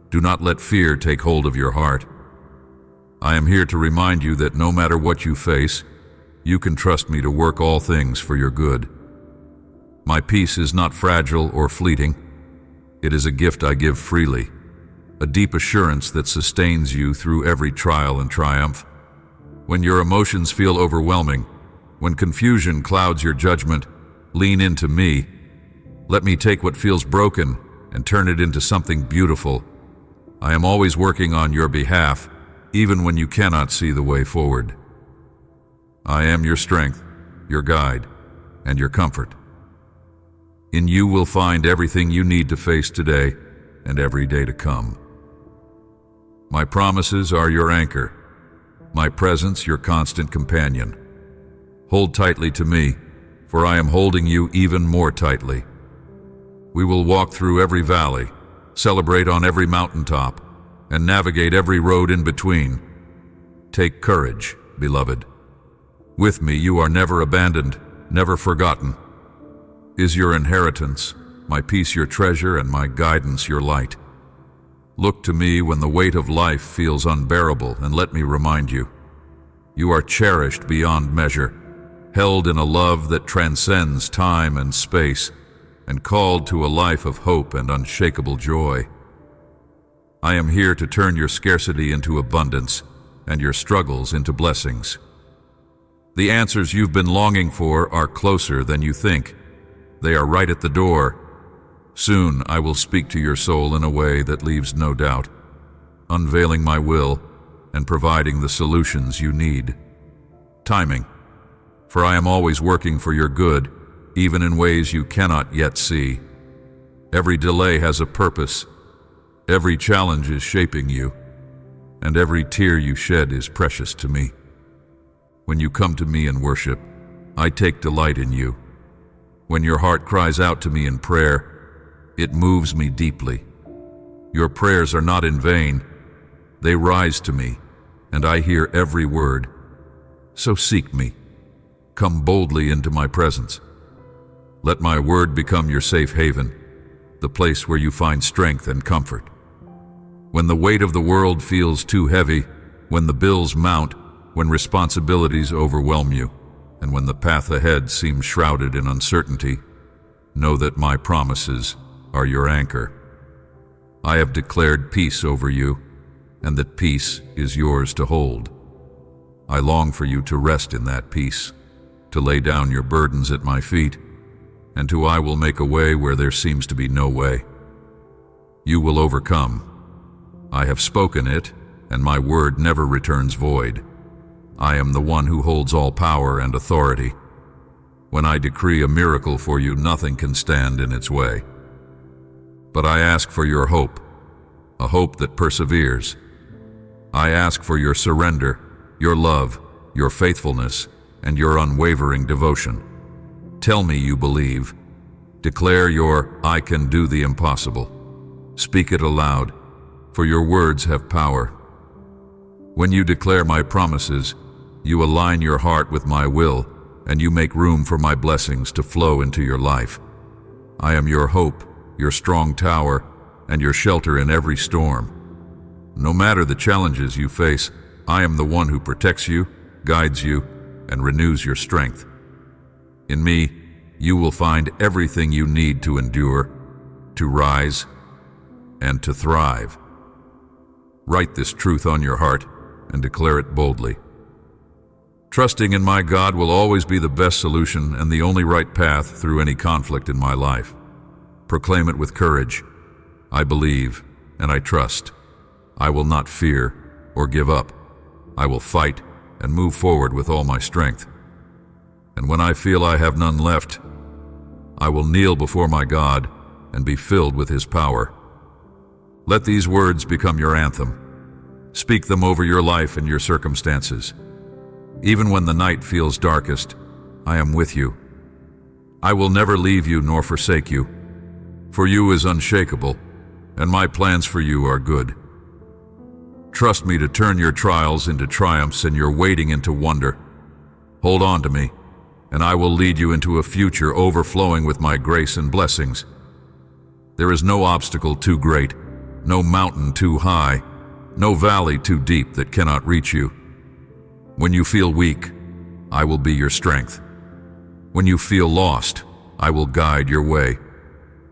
Do not let fear take hold of your heart. I am here to remind you that no matter what you face, you can trust me to work all things for your good. My peace is not fragile or fleeting. It is a gift I give freely, a deep assurance that sustains you through every trial and triumph. When your emotions feel overwhelming, when confusion clouds your judgment, lean into me. Let me take what feels broken and turn it into something beautiful. I am always working on your behalf, even when you cannot see the way forward. I am your strength, your guide, and your comfort. In you will find everything you need to face today and every day to come. My promises are your anchor, my presence your constant companion. Hold tightly to me, for I am holding you even more tightly. We will walk through every valley, celebrate on every mountaintop, and navigate every road in between. Take courage, beloved. With me you are never abandoned, never forgotten. Is your inheritance, my peace your treasure, and my guidance your light. Look to me when the weight of life feels unbearable, and let me remind you, you are cherished beyond measure, held in a love that transcends time and space, and called to a life of hope and unshakable joy. I am here to turn your scarcity into abundance, and your struggles into blessings. The answers you've been longing for are closer than you think. They are right at the door. Soon I will speak to your soul in a way that leaves no doubt, unveiling my will and providing the solutions you need. Timing, for I am always working for your good, even in ways you cannot yet see. Every delay has a purpose. Every challenge is shaping you, and every tear you shed is precious to me. When you come to me in worship, I take delight in you. When your heart cries out to me in prayer, it moves me deeply. Your prayers are not in vain. They rise to me, and I hear every word. So seek me. Come boldly into my presence. Let my word become your safe haven, the place where you find strength and comfort. When the weight of the world feels too heavy, when the bills mount, when responsibilities overwhelm you, and when the path ahead seems shrouded in uncertainty, know that my promises are your anchor. I have declared peace over you, and that peace is yours to hold. I long for you to rest in that peace, to lay down your burdens at my feet, and I will make a way where there seems to be no way. You will overcome. I have spoken it, and my word never returns void. I am the one who holds all power and authority. When I decree a miracle for you, nothing can stand in its way. But I ask for your hope, a hope that perseveres. I ask for your surrender, your love, your faithfulness, and your unwavering devotion. Tell me you believe. Declare your "I can do the impossible." Speak it aloud, for your words have power. When you declare my promises, you align your heart with my will, and you make room for my blessings to flow into your life. I am your hope, your strong tower, and your shelter in every storm. No matter the challenges you face, I am the one who protects you, guides you, and renews your strength. In me, you will find everything you need to endure, to rise, and to thrive. Write this truth on your heart and declare it boldly. Trusting in my God will always be the best solution and the only right path through any conflict in my life. Proclaim it with courage. I believe and I trust. I will not fear or give up. I will fight and move forward with all my strength. And when I feel I have none left, I will kneel before my God and be filled with His power. Let these words become your anthem. Speak them over your life and your circumstances. Even when the night feels darkest, I am with you. I will never leave you nor forsake you, for you is unshakable, and my plans for you are good. Trust me to turn your trials into triumphs and your waiting into wonder. Hold on to me, and I will lead you into a future overflowing with my grace and blessings. There is no obstacle too great, no mountain too high, no valley too deep that cannot reach you. When you feel weak, I will be your strength. When you feel lost, I will guide your way.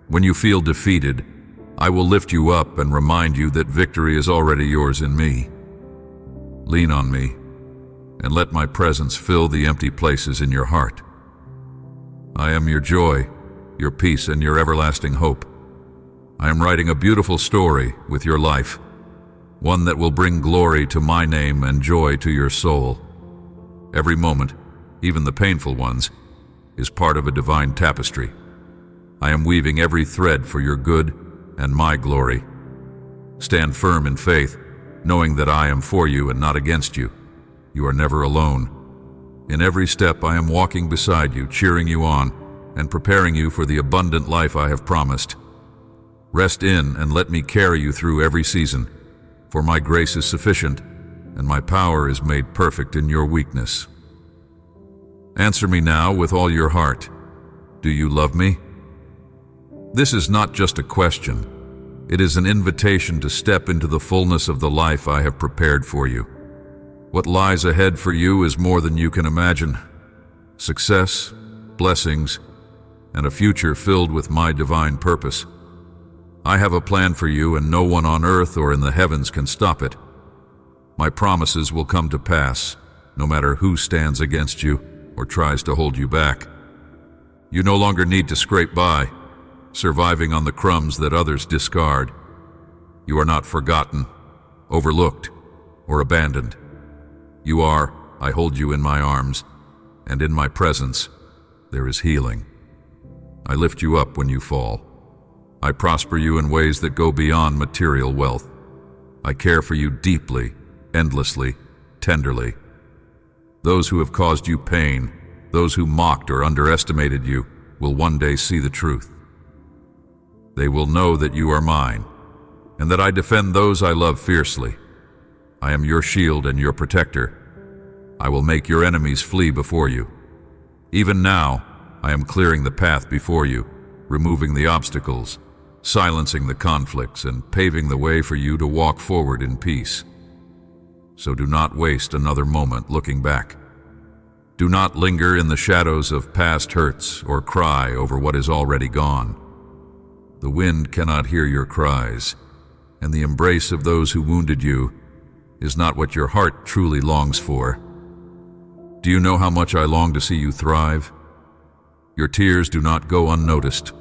When you feel defeated, I will lift you up and remind you that victory is already yours in me. Lean on me, and let my presence fill the empty places in your heart. I am your joy, your peace, and your everlasting hope. I am writing a beautiful story with your life, one that will bring glory to my name and joy to your soul. Every moment, even the painful ones, is part of a divine tapestry. I am weaving every thread for your good and my glory. Stand firm in faith, knowing that I am for you and not against you. You are never alone. In every step I am walking beside you, cheering you on, and preparing you for the abundant life I have promised. Rest in and let me carry you through every season, for my grace is sufficient, and my power is made perfect in your weakness. Answer me now with all your heart. Do you love me? This is not just a question. It is an invitation to step into the fullness of the life I have prepared for you. What lies ahead for you is more than you can imagine. Success, blessings, and a future filled with my divine purpose. I have a plan for you, and no one on earth or in the heavens can stop it. My promises will come to pass, no matter who stands against you or tries to hold you back. You no longer need to scrape by, surviving on the crumbs that others discard. You are not forgotten, overlooked, or abandoned. You are, I hold you in my arms, and in my presence there is healing. I lift you up when you fall. I prosper you in ways that go beyond material wealth. I care for you deeply, endlessly, tenderly. Those who have caused you pain, those who mocked or underestimated you, will one day see the truth. They will know that you are mine, and that I defend those I love fiercely. I am your shield and your protector. I will make your enemies flee before you. Even now, I am clearing the path before you, removing the obstacles, silencing the conflicts, and paving the way for you to walk forward in peace. So do not waste another moment looking back. Do not linger in the shadows of past hurts or cry over what is already gone. The wind cannot hear your cries, and the embrace of those who wounded you is not what your heart truly longs for. Do you know how much I long to see you thrive? Your tears do not go unnoticed.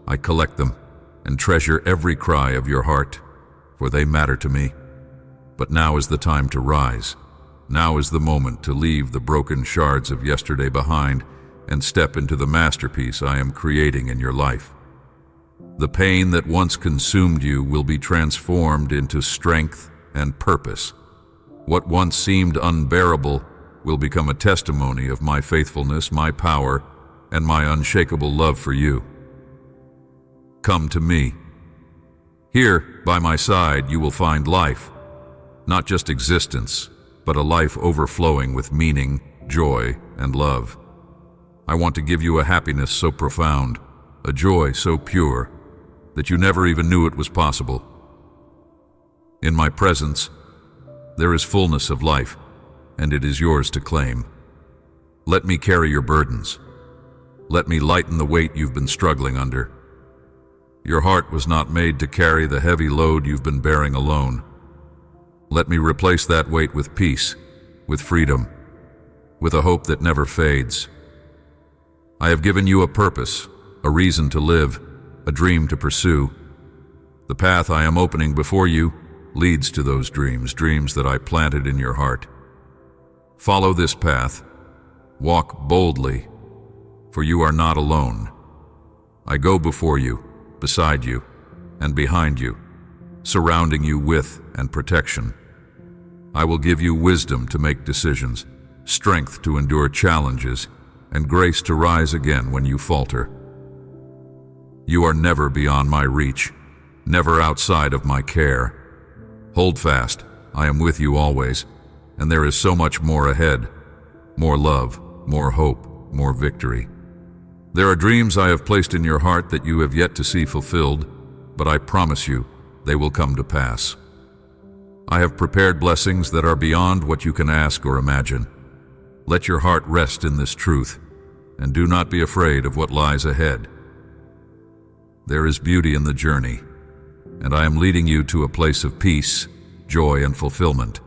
I collect them and treasure every cry of your heart, for they matter to me. But now is the time to rise. Now is the moment to leave the broken shards of yesterday behind and step into the masterpiece I am creating in your life. The pain that once consumed you will be transformed into strength and purpose. What once seemed unbearable will become a testimony of my faithfulness, my power, and my unshakable love for you. Come to me. Here, by my side, you will find life, not just existence, but a life overflowing with meaning, joy, and love. I want to give you a happiness so profound, a joy so pure, that you never even knew it was possible. In my presence, there is fullness of life, and it is yours to claim. Let me carry your burdens. Let me lighten the weight you've been struggling under. Your heart was not made to carry the heavy load you've been bearing alone. Let me replace that weight with peace, with freedom, with a hope that never fades. I have given you a purpose, a reason to live, a dream to pursue. The path I am opening before you leads to those dreams, dreams that I planted in your heart. Follow this path. Walk boldly, for you are not alone. I go before you, beside you, and behind you, surrounding you with and protection. I will give you wisdom to make decisions, strength to endure challenges, and grace to rise again when you falter. You are never beyond my reach, never outside of my care. Hold fast, I am with you always, and there is so much more ahead. More love, more hope, more victory. There are dreams I have placed in your heart that you have yet to see fulfilled, but I promise you, they will come to pass. I have prepared blessings that are beyond what you can ask or imagine. Let your heart rest in this truth, and do not be afraid of what lies ahead. There is beauty in the journey, and I am leading you to a place of peace, joy, and fulfillment.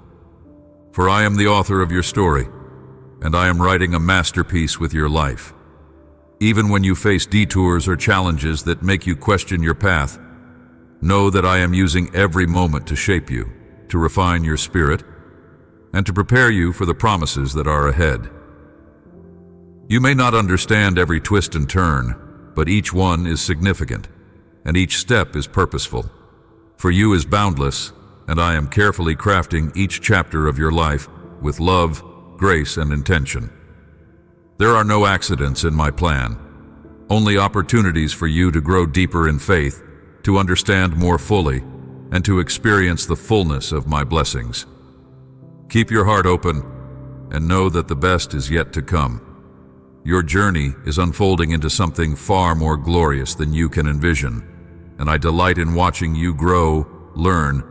For I am the author of your story, and I am writing a masterpiece with your life. Even when you face detours or challenges that make you question your path, know that I am using every moment to shape you, to refine your spirit, and to prepare you for the promises that are ahead. You may not understand every twist and turn, but each one is significant, and each step is purposeful. For you is boundless, and I am carefully crafting each chapter of your life with love, grace, and intention. There are no accidents in my plan, only opportunities for you to grow deeper in faith, to understand more fully, and to experience the fullness of my blessings. Keep your heart open and know that the best is yet to come. Your journey is unfolding into something far more glorious than you can envision, and I delight in watching you grow, learn,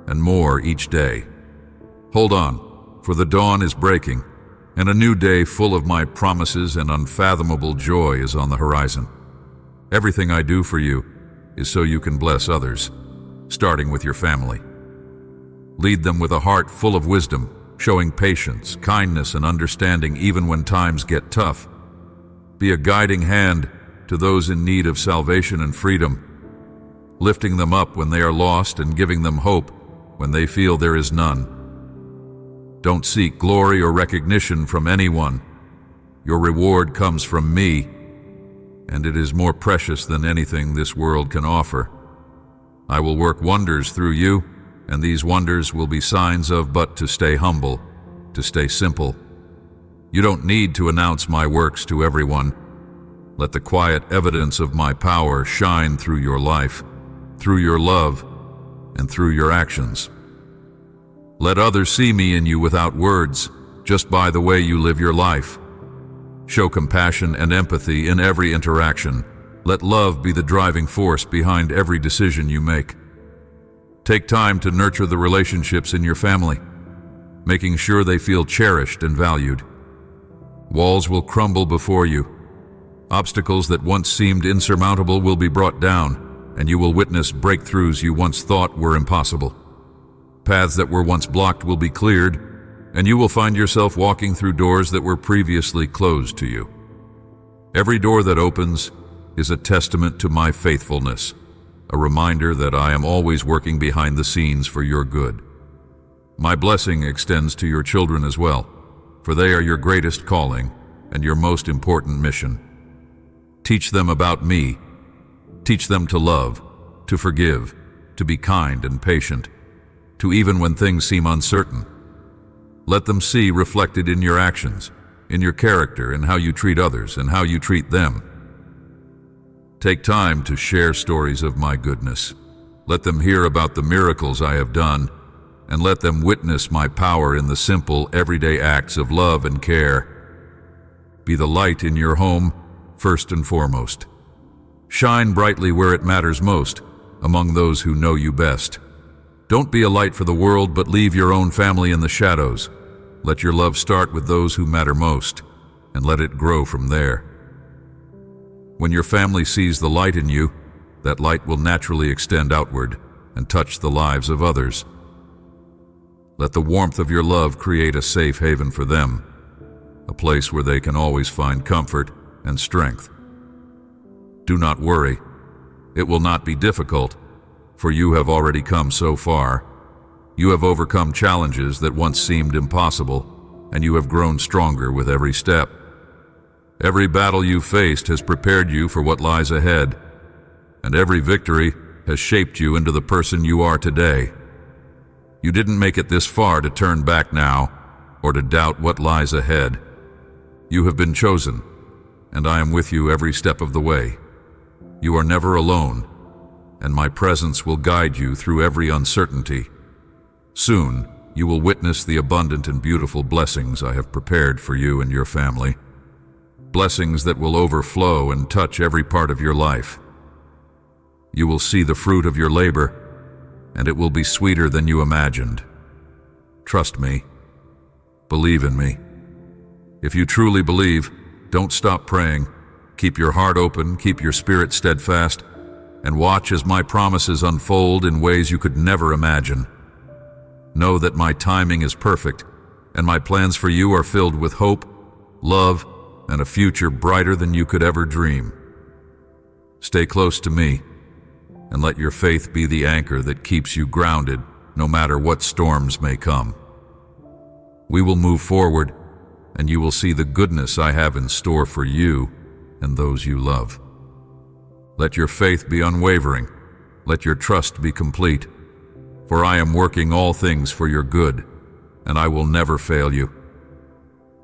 and more each day. Hold on, for the dawn is breaking, and a new day full of my promises and unfathomable joy is on the horizon. Everything I do for you is so you can bless others, starting with your family. Lead them with a heart full of wisdom, showing patience, kindness, and understanding even when times get tough. Be a guiding hand to those in need of salvation and freedom, lifting them up when they are lost and giving them hope when they feel there is none. Don't seek glory or recognition from anyone. Your reward comes from me, and it is more precious than anything this world can offer. I will work wonders through you, and these wonders will be signs of but to stay humble, to stay simple. You don't need to announce my works to everyone. Let the quiet evidence of my power shine through your life, through your love, and through your actions. Let others see me in you without words, just by the way you live your life. Show compassion and empathy in every interaction. Let love be the driving force behind every decision you make. Take time to nurture the relationships in your family, making sure they feel cherished and valued. Walls will crumble before you. Obstacles that once seemed insurmountable will be brought down, and you will witness breakthroughs you once thought were impossible. Paths that were once blocked will be cleared, and you will find yourself walking through doors that were previously closed to you. Every door that opens is a testament to my faithfulness, a reminder that I am always working behind the scenes for your good. My blessing extends to your children as well, for they are your greatest calling and your most important mission. Teach them about me. Teach them to love, to forgive, to be kind and patient, to even when things seem uncertain. Let them see reflected in your actions, in your character, in how you treat others and how you treat them. Take time to share stories of my goodness. Let them hear about the miracles I have done, and let them witness my power in the simple, everyday acts of love and care. Be the light in your home, first and foremost. Shine brightly where it matters most, among those who know you best. Don't be a light for the world, but leave your own family in the shadows. Let your love start with those who matter most, and let it grow from there. When your family sees the light in you, that light will naturally extend outward and touch the lives of others. Let the warmth of your love create a safe haven for them, a place where they can always find comfort and strength. Do not worry. It will not be difficult, for you have already come so far. You have overcome challenges that once seemed impossible, and you have grown stronger with every step. Every battle you faced has prepared you for what lies ahead, and every victory has shaped you into the person you are today. You didn't make it this far to turn back now, or to doubt what lies ahead. You have been chosen, and I am with you every step of the way. You are never alone, and my presence will guide you through every uncertainty. Soon, you will witness the abundant and beautiful blessings I have prepared for you and your family. Blessings that will overflow and touch every part of your life. You will see the fruit of your labor, and it will be sweeter than you imagined. Trust me. Believe in me. If you truly believe, don't stop praying. Keep your heart open, keep your spirit steadfast, and watch as my promises unfold in ways you could never imagine. Know that my timing is perfect, and my plans for you are filled with hope, love, and a future brighter than you could ever dream. Stay close to me, and let your faith be the anchor that keeps you grounded no matter what storms may come. We will move forward, and you will see the goodness I have in store for you and those you love. Let your faith be unwavering. Let your trust be complete. For I am working all things for your good, and I will never fail you.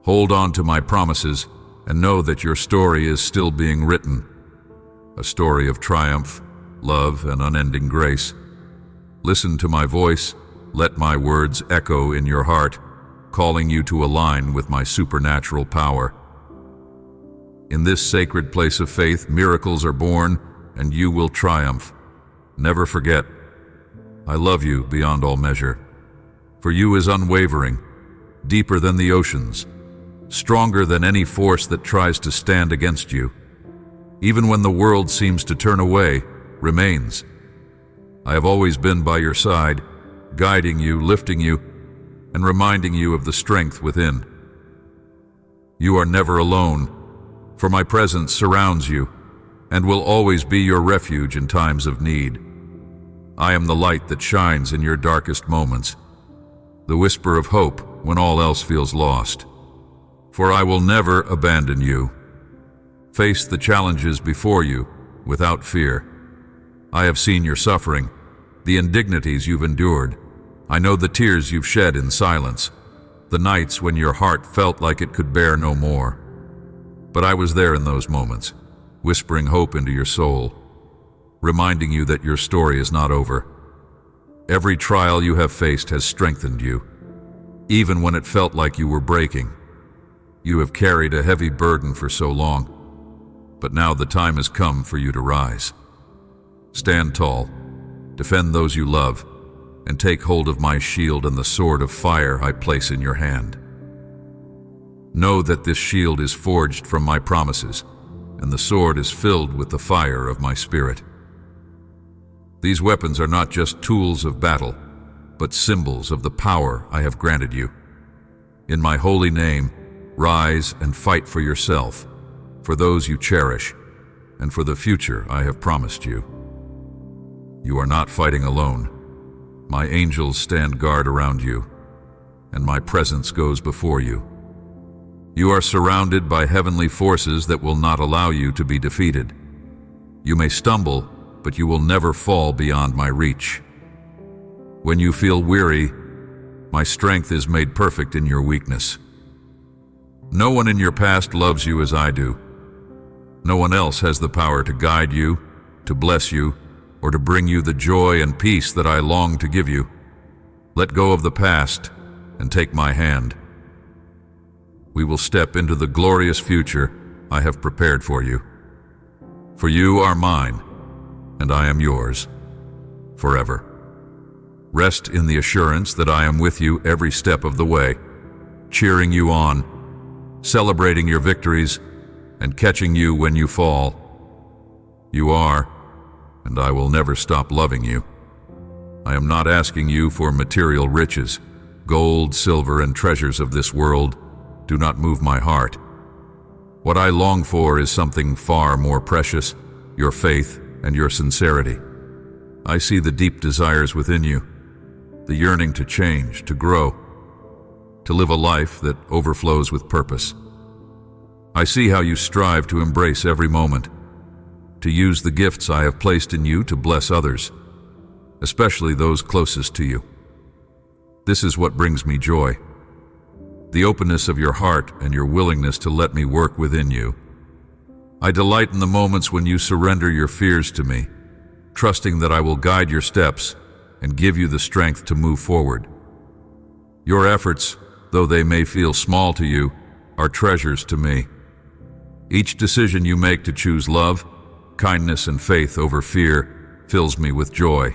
Hold on to my promises, and know that your story is still being written. A story of triumph, love, and unending grace. Listen to my voice. Let my words echo in your heart, calling you to align with my supernatural power. In this sacred place of faith, miracles are born, and you will triumph. Never forget, I love you beyond all measure. For you is unwavering, deeper than the oceans, stronger than any force that tries to stand against you. Even when the world seems to turn away, remains. I have always been by your side, guiding you, lifting you, and reminding you of the strength within. You are never alone, for my presence surrounds you and will always be your refuge in times of need. I am the light that shines in your darkest moments, the whisper of hope when all else feels lost. For I will never abandon you. Face the challenges before you without fear. I have seen your suffering, the indignities you've endured. I know the tears you've shed in silence, the nights when your heart felt like it could bear no more. But I was there in those moments, whispering hope into your soul, reminding you that your story is not over. Every trial you have faced has strengthened you, even when it felt like you were breaking. You have carried a heavy burden for so long, but now the time has come for you to rise. Stand tall, defend those you love, and take hold of my shield and the sword of fire I place in your hand. Know that this shield is forged from my promises, and the sword is filled with the fire of my spirit. These weapons are not just tools of battle, but symbols of the power I have granted you. In my holy name, rise and fight for yourself, for those you cherish, and for the future I have promised you. You are not fighting alone. My angels stand guard around you, and my presence goes before you. You are surrounded by heavenly forces that will not allow you to be defeated. You may stumble, but you will never fall beyond my reach. When you feel weary, my strength is made perfect in your weakness. No one in your past loves you as I do. No one else has the power to guide you, to bless you, or to bring you the joy and peace that I long to give you. Let go of the past and take my hand. We will step into the glorious future I have prepared for you. For you are mine, and I am yours, forever. Rest in the assurance that I am with you every step of the way, cheering you on, celebrating your victories, and catching you when you fall. You are, and I will never stop loving you. I am not asking you for material riches. Gold, silver, and treasures of this world do not move my heart. What I long for is something far more precious, your faith and your sincerity. I see the deep desires within you, the yearning to change, to grow, to live a life that overflows with purpose. I see how you strive to embrace every moment, to use the gifts I have placed in you to bless others, especially those closest to you. This is what brings me joy. The openness of your heart and your willingness to let me work within you. I delight in the moments when you surrender your fears to me, trusting that I will guide your steps and give you the strength to move forward. Your efforts, though they may feel small to you, are treasures to me. Each decision you make to choose love, kindness, and faith over fear fills me with joy.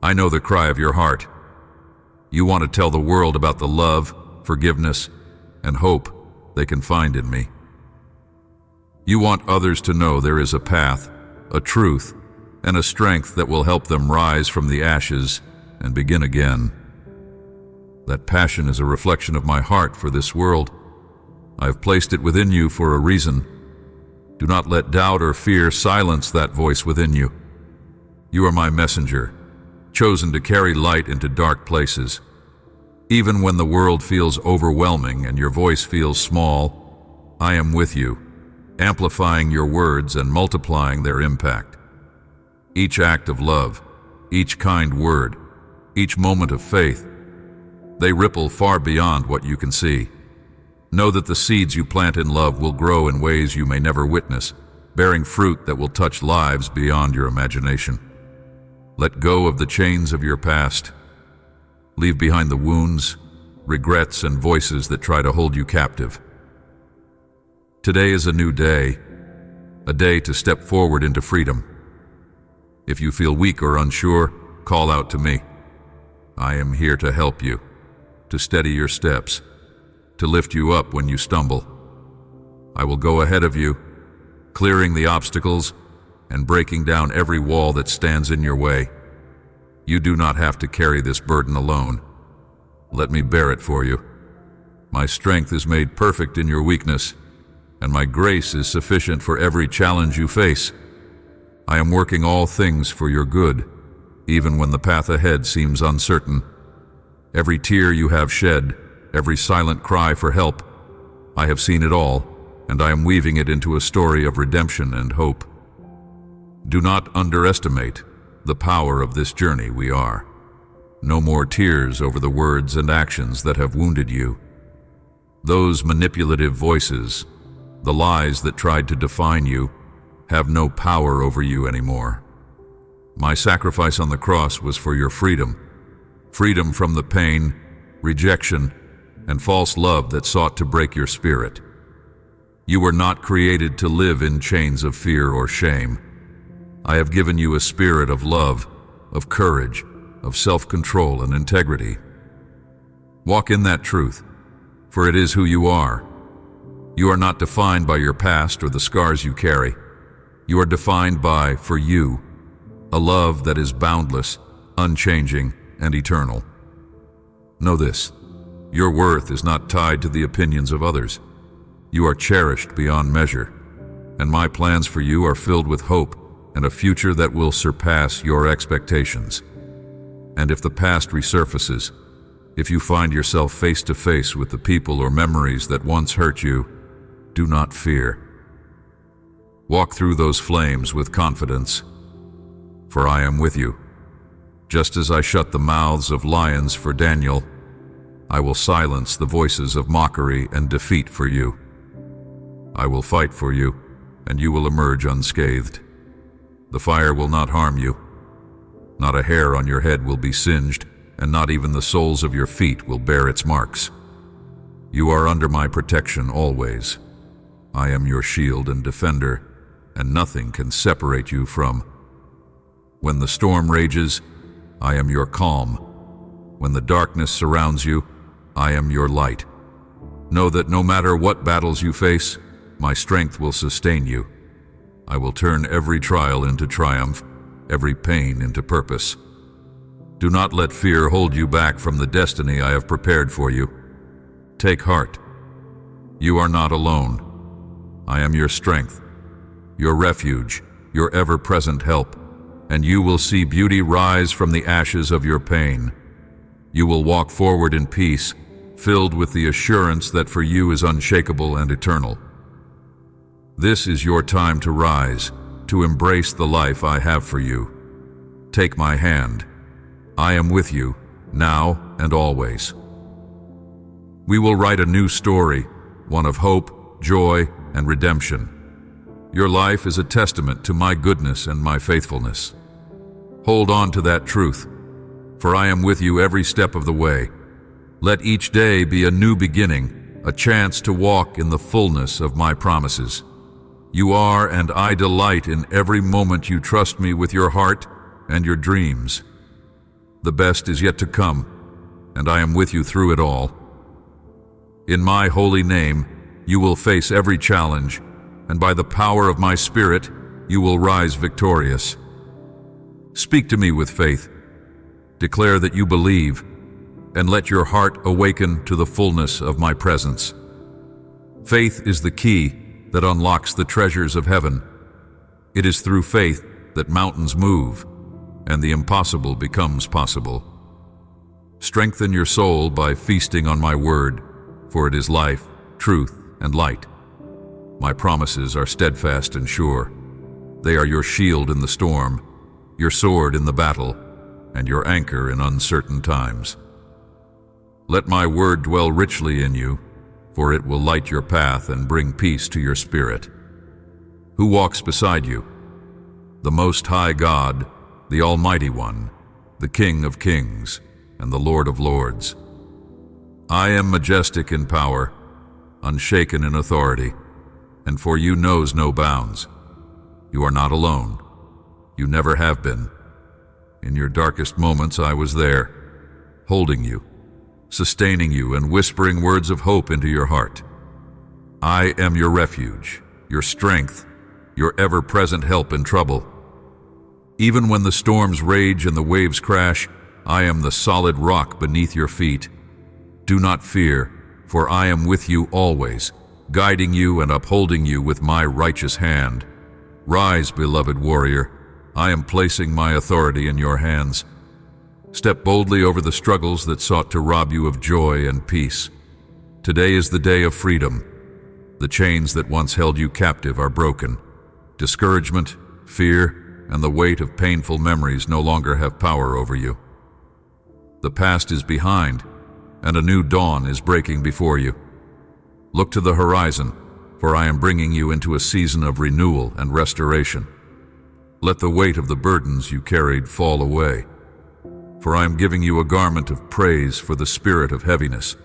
I know the cry of your heart. You want to tell the world about the love, forgiveness, and hope they can find in me. You want others to know there is a path, a truth, and a strength that will help them rise from the ashes and begin again. That passion is a reflection of my heart for this world. I have placed it within you for a reason. Do not let doubt or fear silence that voice within you. You are my messenger, chosen to carry light into dark places. Even when the world feels overwhelming and your voice feels small, I am with you, amplifying your words and multiplying their impact. Each act of love, each kind word, each moment of faith, they ripple far beyond what you can see. Know that the seeds you plant in love will grow in ways you may never witness, bearing fruit that will touch lives beyond your imagination. Let go of the chains of your past. Leave behind the wounds, regrets, and voices that try to hold you captive. Today is a new day, a day to step forward into freedom. If you feel weak or unsure, call out to me. I am here to help you, to steady your steps, to lift you up when you stumble. I will go ahead of you, clearing the obstacles and breaking down every wall that stands in your way. You do not have to carry this burden alone. Let me bear it for you. My strength is made perfect in your weakness, and my grace is sufficient for every challenge you face. I am working all things for your good, even when the path ahead seems uncertain. Every tear you have shed, every silent cry for help, I have seen it all, and I am weaving it into a story of redemption and hope. Do not underestimate the power of this journey we are. No more tears over the words and actions that have wounded you. Those manipulative voices, the lies that tried to define you, have no power over you anymore. My sacrifice on the cross was for your freedom. Freedom from the pain, rejection, and false love that sought to break your spirit. You were not created to live in chains of fear or shame. I have given you a spirit of love, of courage, of self-control and integrity. Walk in that truth, for it is who you are. You are not defined by your past or the scars you carry. You are defined by, for you, a love that is boundless, unchanging, and eternal. Know this, your worth is not tied to the opinions of others. You are cherished beyond measure, and my plans for you are filled with hope and a future that will surpass your expectations. And if the past resurfaces, if you find yourself face to face with the people or memories that once hurt you, do not fear. Walk through those flames with confidence, for I am with you. Just as I shut the mouths of lions for Daniel, I will silence the voices of mockery and defeat for you. I will fight for you, and you will emerge unscathed. The fire will not harm you. Not a hair on your head will be singed, and not even the soles of your feet will bear its marks. You are under my protection always. I am your shield and defender, and nothing can separate you from. When the storm rages, I am your calm. When the darkness surrounds you, I am your light. Know that no matter what battles you face, my strength will sustain you. I will turn every trial into triumph, every pain into purpose. Do not let fear hold you back from the destiny I have prepared for you. Take heart. You are not alone. I am your strength, your refuge, your ever-present help, and you will see beauty rise from the ashes of your pain. You will walk forward in peace, filled with the assurance that for you is unshakable and eternal. This is your time to rise, to embrace the life I have for you. Take my hand. I am with you, now and always. We will write a new story, one of hope, joy, and redemption. Your life is a testament to my goodness and my faithfulness. Hold on to that truth, for I am with you every step of the way. Let each day be a new beginning, a chance to walk in the fullness of my promises. You are, and I delight in every moment you trust me with your heart and your dreams. The best is yet to come, and I am with you through it all. In my holy name, you will face every challenge, and by the power of my Spirit, you will rise victorious. Speak to me with faith. Declare that you believe, and let your heart awaken to the fullness of my presence. Faith is the key that unlocks the treasures of heaven. It is through faith that mountains move, and the impossible becomes possible. Strengthen your soul by feasting on my word, for it is life, truth, and light. My promises are steadfast and sure. They are your shield in the storm, your sword in the battle, and your anchor in uncertain times. Let my word dwell richly in you, for it will light your path and bring peace to your spirit. Who walks beside you? The Most High God, the Almighty One, the King of Kings, and the Lord of Lords. I am majestic in power, unshaken in authority, and for you knows no bounds. You are not alone. You never have been. In your darkest moments I was there, holding you, sustaining you, and whispering words of hope into your heart. I am your refuge, your strength, your ever-present help in trouble. Even when the storms rage and the waves crash, I am the solid rock beneath your feet. Do not fear, for I am with you always, guiding you and upholding you with my righteous hand. Rise, beloved warrior. I am placing my authority in your hands. Step boldly over the struggles that sought to rob you of joy and peace. Today is the day of freedom. The chains that once held you captive are broken. Discouragement, fear, and the weight of painful memories no longer have power over you. The past is behind, and a new dawn is breaking before you. Look to the horizon, for I am bringing you into a season of renewal and restoration. Let the weight of the burdens you carried fall away, for I am giving you a garment of praise for the spirit of heaviness.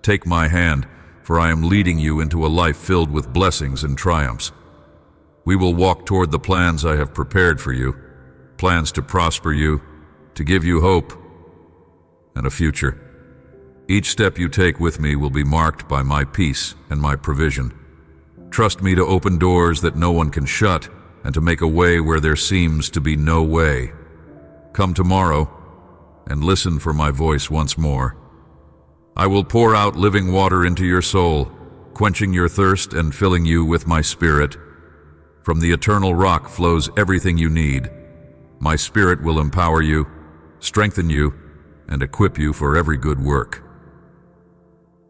Take my hand, for I am leading you into a life filled with blessings and triumphs. We will walk toward the plans I have prepared for you, plans to prosper you, to give you hope and a future. Each step you take with me will be marked by my peace and my provision. Trust me to open doors that no one can shut and to make a way where there seems to be no way. Come tomorrow and listen for my voice once more. I will pour out living water into your soul, quenching your thirst and filling you with my spirit. From the eternal rock flows everything you need. My spirit will empower you, strengthen you, and equip you for every good work.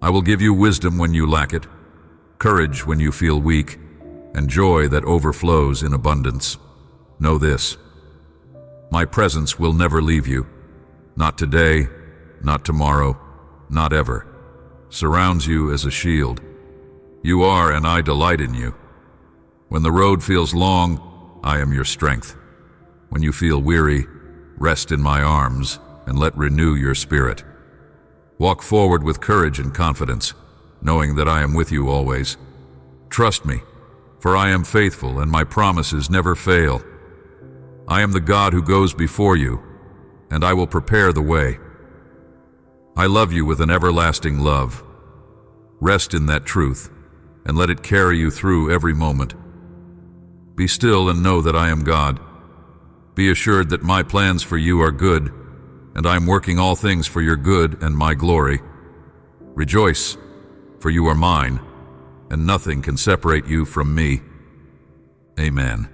I will give you wisdom when you lack it, courage when you feel weak, and joy that overflows in abundance. Know this: my presence will never leave you. Not today, not tomorrow, not ever. Surrounds you as a shield. You are, and I delight in you. When the road feels long, I am your strength. When you feel weary, rest in my arms and let renew your spirit. Walk forward with courage and confidence, knowing that I am with you always. Trust me, for I am faithful and my promises never fail. I am the God who goes before you, and I will prepare the way. I love you with an everlasting love. Rest in that truth, and let it carry you through every moment. Be still and know that I am God. Be assured that my plans for you are good, and I am working all things for your good and my glory. Rejoice, for you are mine, and nothing can separate you from me. Amen.